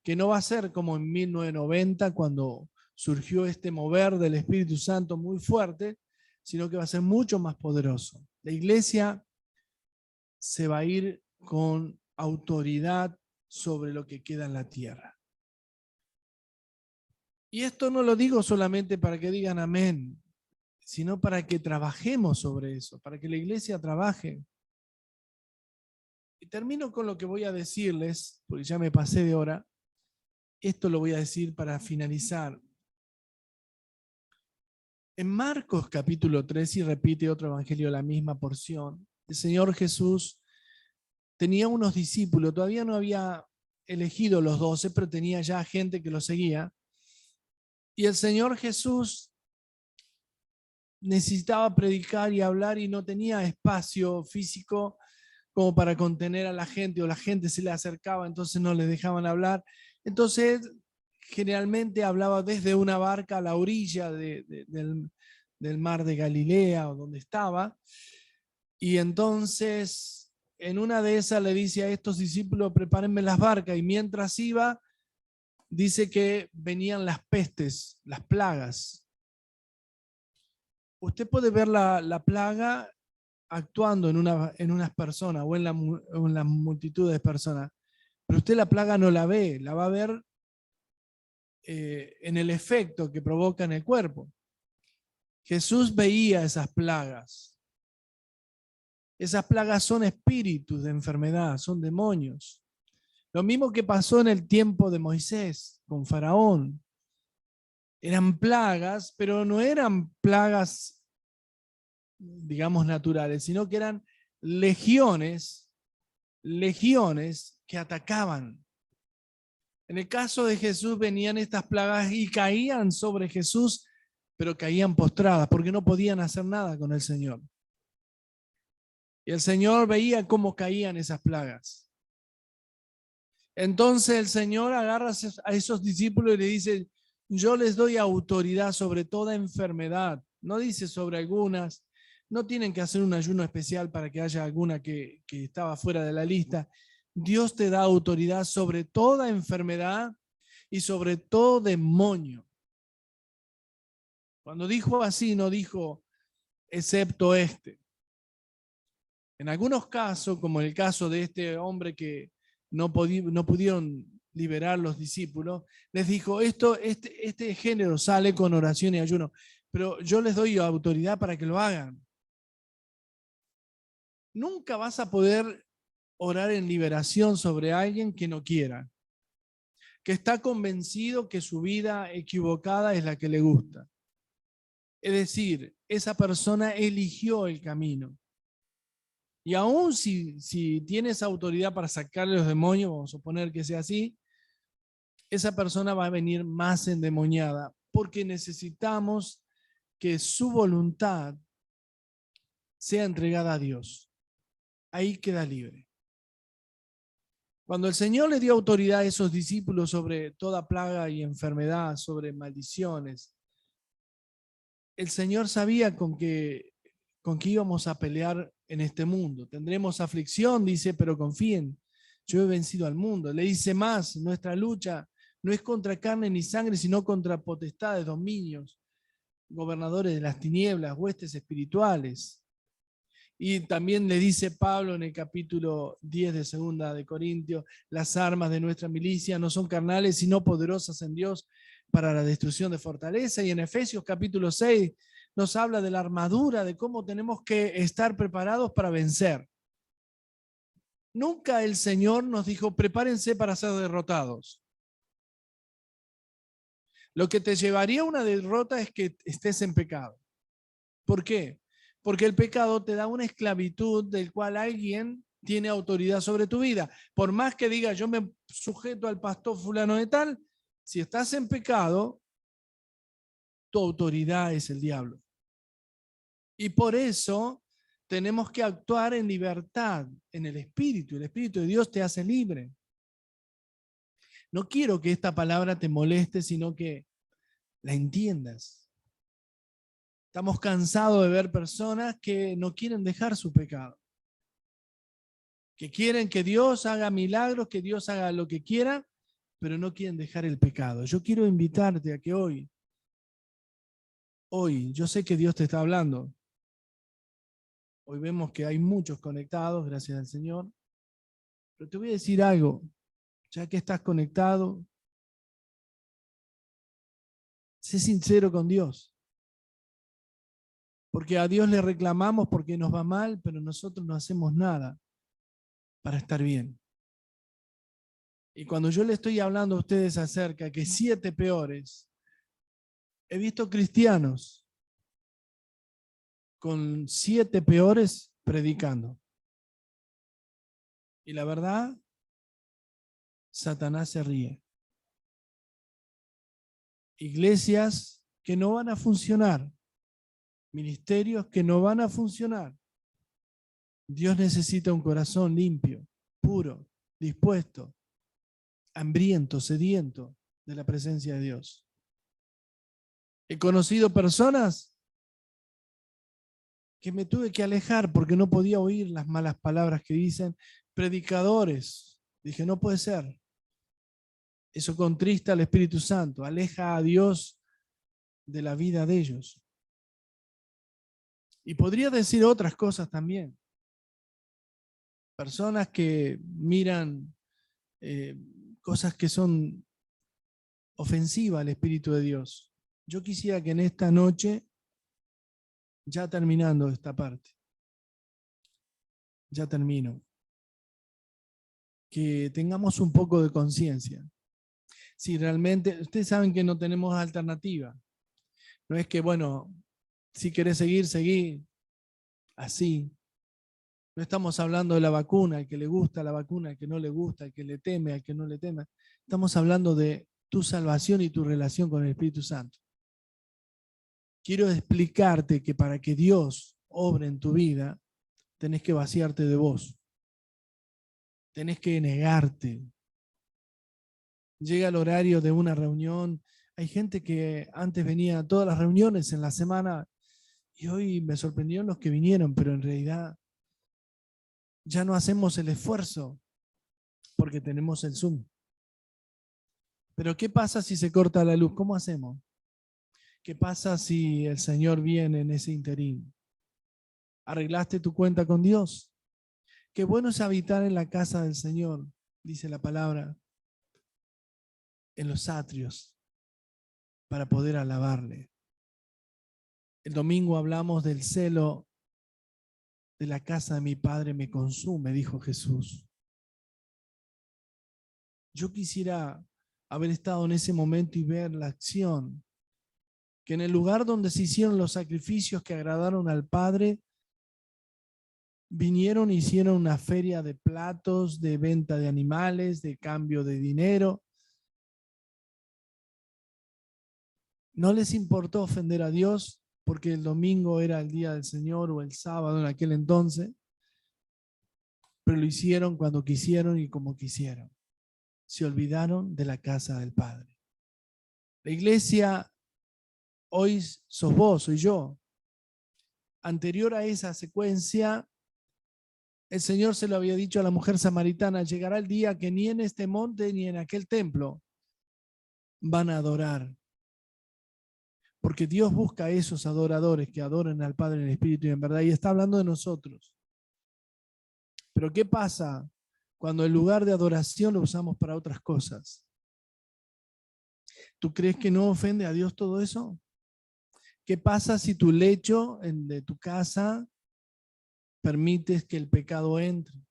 que no va a ser como en 1990 cuando surgió este mover del Espíritu Santo muy fuerte, sino que va a ser mucho más poderoso. La iglesia se va a ir con autoridad sobre lo que queda en la tierra. Y esto no lo digo solamente para que digan amén, sino para que trabajemos sobre eso, para que la iglesia trabaje. Y termino con lo que voy a decirles, porque ya me pasé de hora. Esto lo voy a decir para finalizar. En Marcos capítulo 3, y repite otro evangelio la misma porción, el Señor Jesús tenía unos discípulos, todavía no había elegido los 12, pero tenía ya gente que lo seguía. Y el Señor Jesús necesitaba predicar y hablar y no tenía espacio físico como para contener a la gente, o la gente se le acercaba, entonces no le dejaban hablar. Entonces, generalmente hablaba desde una barca a la orilla del mar de Galilea o donde estaba. Y entonces, en una de esas le dice a estos discípulos, prepárenme las barcas. Y mientras iba, dice que venían las pestes, las plagas. Usted puede ver la plaga actuando en unas personas o en la multitud de personas, pero usted la plaga no la ve, la va a ver en el efecto que provoca en el cuerpo. Jesús veía esas plagas. Esas plagas son espíritus de enfermedad, son demonios. Lo mismo que pasó en el tiempo de Moisés con Faraón. Eran plagas, pero no eran plagas, digamos, naturales, sino que eran legiones que atacaban. En el caso de Jesús venían estas plagas y caían sobre Jesús, pero caían postradas porque no podían hacer nada con el Señor. Y el Señor veía cómo caían esas plagas. Entonces el Señor agarra a esos discípulos y le dice, yo les doy autoridad sobre toda enfermedad. No dice sobre algunas, no tienen que hacer un ayuno especial para que haya alguna que estaba fuera de la lista. Dios te da autoridad sobre toda enfermedad y sobre todo demonio. Cuando dijo así, no dijo excepto este. En algunos casos, como el caso de este hombre que no pudieron liberar los discípulos, les dijo, este género sale con oración y ayuno, pero yo les doy autoridad para que lo hagan. Nunca vas a poder orar en liberación sobre alguien que no quiera. que está convencido que su vida equivocada es la que le gusta. Es decir, esa persona eligió el camino. Y aún si tienes autoridad para sacarle los demonios, vamos a suponer que sea así, esa persona va a venir más endemoniada, porque necesitamos que su voluntad sea entregada a Dios. Ahí queda libre. Cuando el Señor le dio autoridad a esos discípulos sobre toda plaga y enfermedad, sobre maldiciones, el Señor sabía con qué íbamos a pelear en este mundo. Tendremos aflicción, dice, pero confíen, yo he vencido al mundo. Le dice más, nuestra lucha no es contra carne ni sangre, sino contra potestades, dominios, gobernadores de las tinieblas, huestes espirituales. Y también le dice Pablo en el capítulo 10 de 2 de Corintios, las armas de nuestra milicia no son carnales, sino poderosas en Dios para la destrucción de fortaleza. Y en Efesios capítulo 6 nos habla de la armadura, de cómo tenemos que estar preparados para vencer. Nunca el Señor nos dijo, prepárense para ser derrotados. Lo que te llevaría a una derrota es que estés en pecado. ¿Por qué? Porque el pecado te da una esclavitud del cual alguien tiene autoridad sobre tu vida. Por más que diga, yo me sujeto al pastor fulano de tal, si estás en pecado, tu autoridad es el diablo. Y por eso tenemos que actuar en libertad, en el Espíritu. El Espíritu de Dios te hace libre. No quiero que esta palabra te moleste, sino que la entiendas. Estamos cansados de ver personas que no quieren dejar su pecado, que quieren que Dios haga milagros, que Dios haga lo que quiera, pero no quieren dejar el pecado. Yo quiero invitarte a que hoy, yo sé que Dios te está hablando. Hoy vemos que hay muchos conectados, gracias al Señor. Pero te voy a decir algo, ya que estás conectado, sé sincero con Dios. Porque a Dios le reclamamos porque nos va mal, pero nosotros no hacemos nada para estar bien. Y cuando yo le estoy hablando a ustedes acerca que 7 peores, he visto cristianos con 7 peores predicando. Y la verdad, Satanás se ríe. Iglesias que no van a funcionar, ministerios que no van a funcionar. Dios necesita un corazón limpio, puro, dispuesto, hambriento, sediento de la presencia de Dios. He conocido personas que me tuve que alejar porque no podía oír las malas palabras que dicen predicadores. Dije, no puede ser. Eso contrista al Espíritu Santo, aleja a Dios de la vida de ellos. Y podría decir otras cosas también. Personas que miran cosas que son ofensivas al Espíritu de Dios. Yo quisiera que en esta noche, ya terminando esta parte, ya termino, que tengamos un poco de conciencia. Si realmente, ustedes saben que no tenemos alternativa. No es que, bueno, si querés seguir, seguí así. No estamos hablando de la vacuna, al que le gusta la vacuna, al que no le gusta, al que le teme, al que no le teme. Estamos hablando de tu salvación y tu relación con el Espíritu Santo. Quiero explicarte que para que Dios obre en tu vida, tenés que vaciarte de vos. Tenés que negarte. Llega el horario de una reunión. Hay gente que antes venía a todas las reuniones en la semana y hoy me sorprendieron los que vinieron, pero en realidad ya no hacemos el esfuerzo porque tenemos el Zoom. Pero ¿qué pasa si se corta la luz? ¿Cómo hacemos? ¿Qué pasa si el Señor viene en ese interín? ¿Arreglaste tu cuenta con Dios? Qué bueno es habitar en la casa del Señor, dice la palabra, en los atrios, para poder alabarle. El domingo hablamos del celo de la casa de mi Padre me consume, dijo Jesús. Yo quisiera haber estado en ese momento y ver la acción, que en el lugar donde se hicieron los sacrificios que agradaron al Padre, vinieron e hicieron una feria de platos, de venta de animales, de cambio de dinero. No les importó ofender a Dios porque el domingo era el día del Señor o el sábado en aquel entonces, pero lo hicieron cuando quisieron y como quisieron. Se olvidaron de la casa del Padre. La iglesia hoy sos vos, soy yo. Anterior a esa secuencia, el Señor se lo había dicho a la mujer samaritana: llegará el día que ni en este monte ni en aquel templo van a adorar. Porque Dios busca a esos adoradores que adoren al Padre en el Espíritu y en verdad, y está hablando de nosotros. Pero ¿qué pasa cuando el lugar de adoración lo usamos para otras cosas? ¿Tú crees que no ofende a Dios todo eso? ¿Qué pasa si tu lecho de tu casa permites que el pecado entre?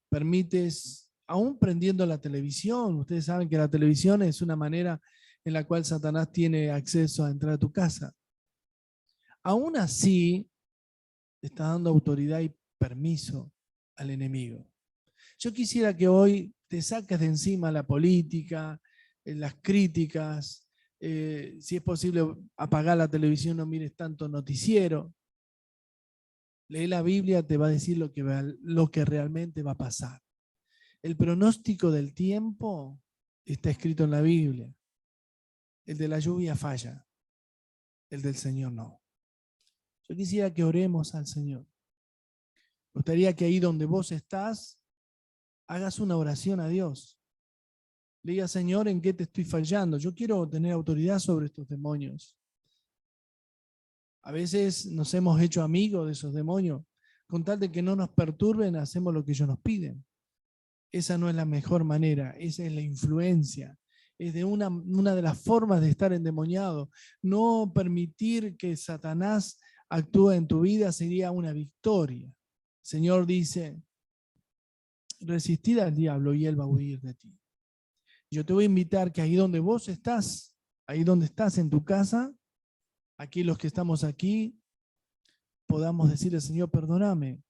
Permites, aún prendiendo la televisión, ustedes saben que la televisión es una manera en la cual Satanás tiene acceso a entrar a tu casa. Aún así, está dando autoridad y permiso al enemigo. Yo quisiera que hoy te saques de encima la política, las críticas, si es posible apagar la televisión, no mires tanto noticiero. Lee la Biblia, te va a decir lo que realmente va a pasar. El pronóstico del tiempo está escrito en la Biblia. El de la lluvia falla, el del Señor no. Yo quisiera que oremos al Señor. Me gustaría que ahí donde vos estás, hagas una oración a Dios. Le diga: Señor, ¿en qué te estoy fallando? Yo quiero tener autoridad sobre estos demonios. A veces nos hemos hecho amigos de esos demonios. Con tal de que no nos perturben, hacemos lo que ellos nos piden. Esa no es la mejor manera, esa es la influencia. Es de una de las formas de estar endemoniado. No permitir que Satanás actúe en tu vida sería una victoria. El Señor dice: resistid al diablo y él va a huir de ti. Yo te voy a invitar que ahí donde vos estás, ahí donde estás en tu casa, aquí los que estamos aquí, podamos decirle: Señor, perdóname.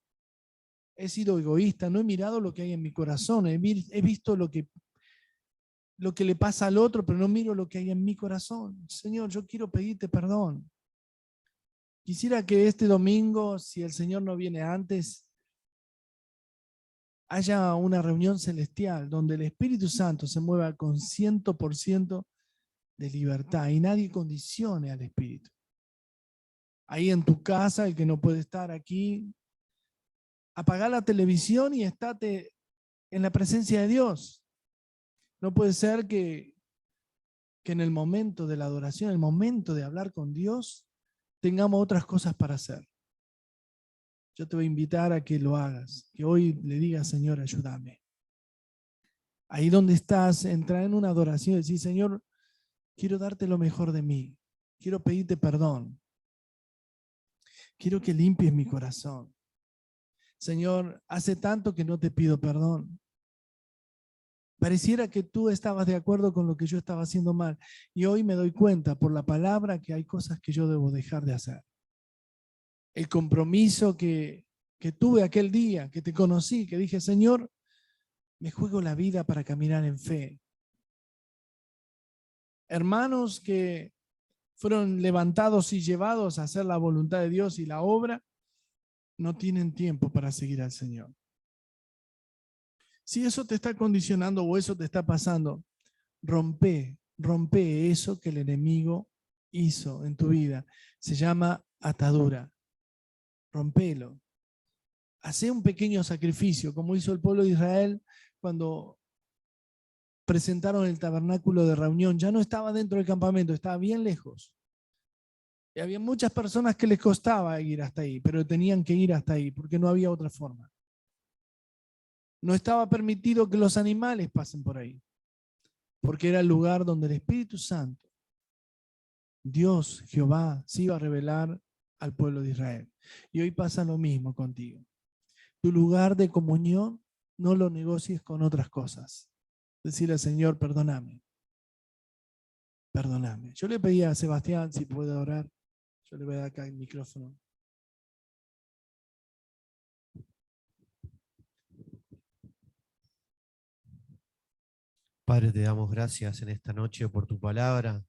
He sido egoísta, no he mirado lo que hay en mi corazón, he visto lo que le pasa al otro, pero no miro lo que hay en mi corazón. Señor, yo quiero pedirte perdón. Quisiera que este domingo, si el Señor no viene antes, haya una reunión celestial donde el Espíritu Santo se mueva con 100% de libertad y nadie condicione al Espíritu. Ahí en tu casa, el que no puede estar aquí, apagá la televisión y estate en la presencia de Dios. No puede ser que en el momento de la adoración, el momento de hablar con Dios, tengamos otras cosas para hacer. Yo te voy a invitar a que lo hagas, que hoy le digas: Señor, ayúdame. Ahí donde estás, entra en una adoración y decir: Señor, quiero darte lo mejor de mí. Quiero pedirte perdón. Quiero que limpies mi corazón. Señor, hace tanto que no te pido perdón. Pareciera que tú estabas de acuerdo con lo que yo estaba haciendo mal. Y hoy me doy cuenta por la palabra que hay cosas que yo debo dejar de hacer. El compromiso que tuve aquel día, que te conocí, que dije: Señor, me juego la vida para caminar en fe. Hermanos que fueron levantados y llevados a hacer la voluntad de Dios y la obra, no tienen tiempo para seguir al Señor. Si eso te está condicionando o eso te está pasando, rompe eso que el enemigo hizo en tu vida. Se llama atadura. Rompelo. Hacé un pequeño sacrificio, como hizo el pueblo de Israel cuando presentaron el tabernáculo de reunión. Ya no estaba dentro del campamento, estaba bien lejos. Y había muchas personas que les costaba ir hasta ahí, pero tenían que ir hasta ahí porque no había otra forma. No estaba permitido que los animales pasen por ahí, porque era el lugar donde el Espíritu Santo, Dios, Jehová, se iba a revelar al pueblo de Israel. Y hoy pasa lo mismo contigo. Tu lugar de comunión no lo negocies con otras cosas. Decirle al Señor, perdóname. Perdóname. Yo le pedí a Sebastián si puede orar. Yo le voy a dar acá el micrófono. Padre, te damos gracias en esta noche por tu palabra.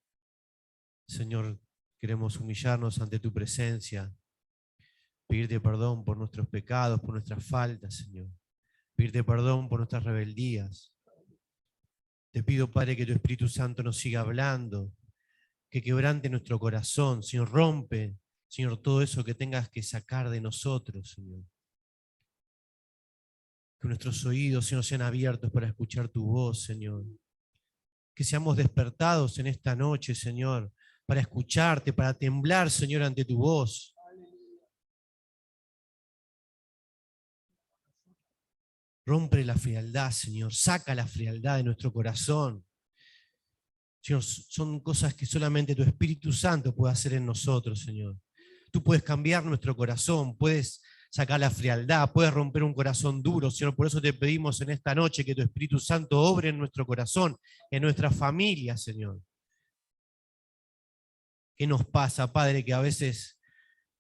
Señor, queremos humillarnos ante tu presencia, pedirte perdón por nuestros pecados, por nuestras faltas, Señor. Pedirte perdón por nuestras rebeldías. Te pido, Padre, que tu Espíritu Santo nos siga hablando, que quebrante nuestro corazón, Señor, rompe, Señor, todo eso que tengas que sacar de nosotros, Señor. Que nuestros oídos, Señor, sean abiertos para escuchar tu voz, Señor. Que seamos despertados en esta noche, Señor, para escucharte, para temblar, Señor, ante tu voz. Rompe la frialdad, Señor, saca la frialdad de nuestro corazón. Señor, son cosas que solamente tu Espíritu Santo puede hacer en nosotros, Señor. Tú puedes cambiar nuestro corazón, puedes sacar la frialdad, puedes romper un corazón duro, Señor. Por eso te pedimos en esta noche que tu Espíritu Santo obre en nuestro corazón, en nuestra familia, Señor. ¿Qué nos pasa, Padre, que a veces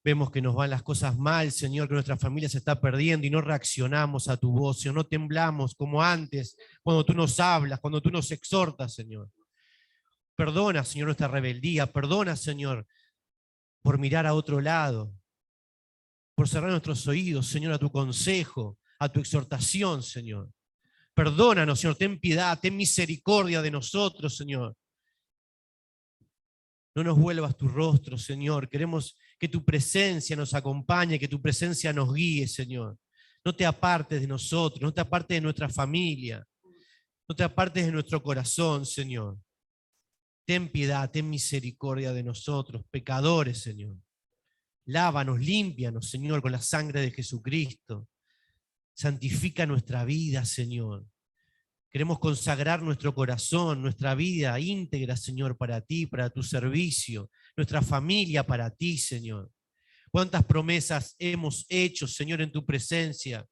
vemos que nos van las cosas mal, Señor, que nuestra familia se está perdiendo y no reaccionamos a tu voz, Señor, no temblamos como antes, cuando tú nos hablas, cuando tú nos exhortas, Señor? Perdona, Señor, nuestra rebeldía, perdona, Señor, por mirar a otro lado, por cerrar nuestros oídos, Señor, a tu consejo, a tu exhortación, Señor. Perdónanos, Señor, ten piedad, ten misericordia de nosotros, Señor. No nos vuelvas tu rostro, Señor. Queremos que tu presencia nos acompañe, que tu presencia nos guíe, Señor. No te apartes de nosotros, no te apartes de nuestra familia, no te apartes de nuestro corazón, Señor. Ten piedad, ten misericordia de nosotros, pecadores, Señor. Lávanos, límpianos, Señor, con la sangre de Jesucristo. Santifica nuestra vida, Señor. Queremos consagrar nuestro corazón, nuestra vida íntegra, Señor, para ti, para tu servicio, nuestra familia para ti, Señor. Cuántas promesas hemos hecho, Señor, en tu presencia,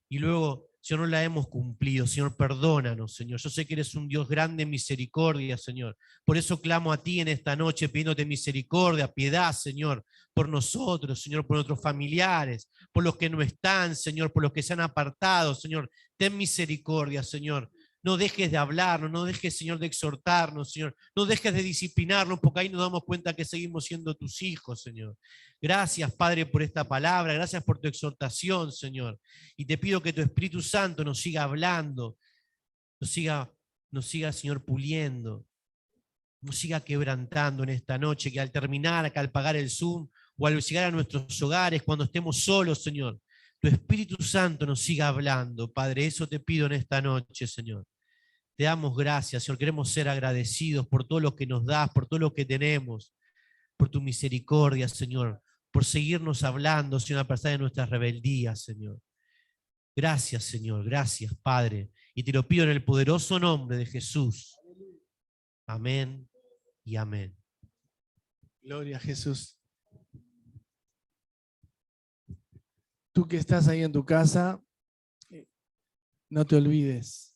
y luego, Señor, no la hemos cumplido. Señor, perdónanos, Señor. Yo sé que eres un Dios grande en misericordia, Señor. Por eso clamo a ti en esta noche pidiéndote misericordia, piedad, Señor, por nosotros, Señor, por nuestros familiares, por los que no están, Señor, por los que se han apartado, Señor. Ten misericordia, Señor. No dejes de hablarnos, no dejes, Señor, de exhortarnos, Señor. No dejes de disciplinarnos, porque ahí nos damos cuenta que seguimos siendo tus hijos, Señor. Gracias, Padre, por esta palabra. Gracias por tu exhortación, Señor. Y te pido que tu Espíritu Santo nos siga hablando, nos siga, Señor, puliendo, nos siga quebrantando en esta noche, que al terminar, acá al pagar el Zoom, o al llegar a nuestros hogares, cuando estemos solos, Señor, tu Espíritu Santo nos siga hablando, Padre. Eso te pido en esta noche, Señor. Te damos gracias, Señor. Queremos ser agradecidos por todo lo que nos das, por todo lo que tenemos, por tu misericordia, Señor, por seguirnos hablando, Señor, a pesar de nuestras rebeldías, Señor. Gracias, Señor. Gracias, Padre. Y te lo pido en el poderoso nombre de Jesús. Amén y amén. Gloria a Jesús. Tú que estás ahí en tu casa, no te olvides.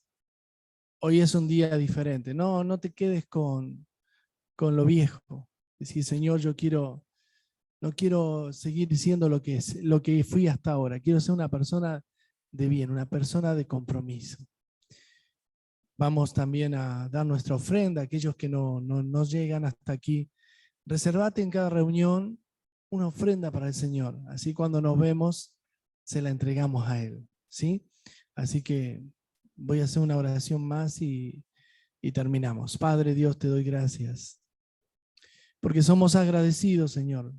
Hoy es un día diferente. No te quedes con lo viejo. Decir, Señor, no quiero seguir siendo lo que fui hasta ahora. Quiero ser una persona de bien, una persona de compromiso. Vamos también a dar nuestra ofrenda a aquellos que no llegan hasta aquí. Reservate en cada reunión una ofrenda para el Señor. Así cuando nos vemos, se la entregamos a Él. ¿Sí? Así que voy a hacer una oración más y terminamos. Padre Dios, te doy gracias. Porque somos agradecidos, Señor.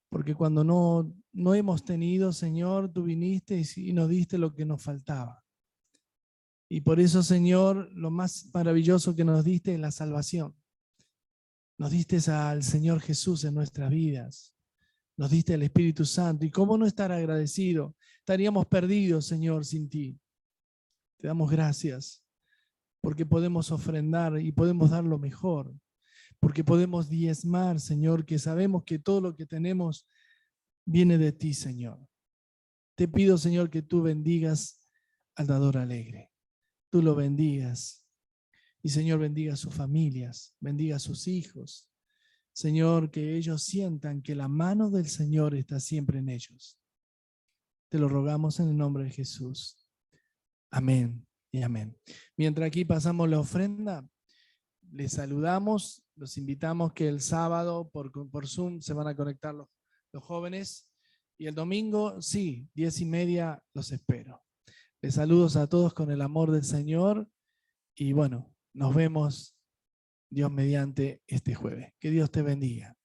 Porque cuando no hemos tenido, Señor, tú viniste y nos diste lo que nos faltaba. Y por eso, Señor, lo más maravilloso que nos diste es la salvación. Nos diste al Señor Jesús en nuestras vidas. Nos diste el Espíritu Santo. ¿Y cómo no estar agradecido? Estaríamos perdidos, Señor, sin ti. Te damos gracias porque podemos ofrendar y podemos dar lo mejor. Porque podemos diezmar, Señor, que sabemos que todo lo que tenemos viene de ti, Señor. Te pido, Señor, que tú bendigas al dador alegre. Tú lo bendigas Y Señor, bendiga a sus familias, bendiga a sus hijos. Señor, que ellos sientan que la mano del Señor está siempre en ellos. Te lo rogamos en el nombre de Jesús. Amén y amén. Mientras aquí pasamos la ofrenda, les saludamos, los invitamos que el sábado por Zoom se van a conectar los jóvenes y el domingo, sí, 10:30 los espero. Les saludos a todos con el amor del Señor y bueno, nos vemos Dios mediante este jueves. Que Dios te bendiga.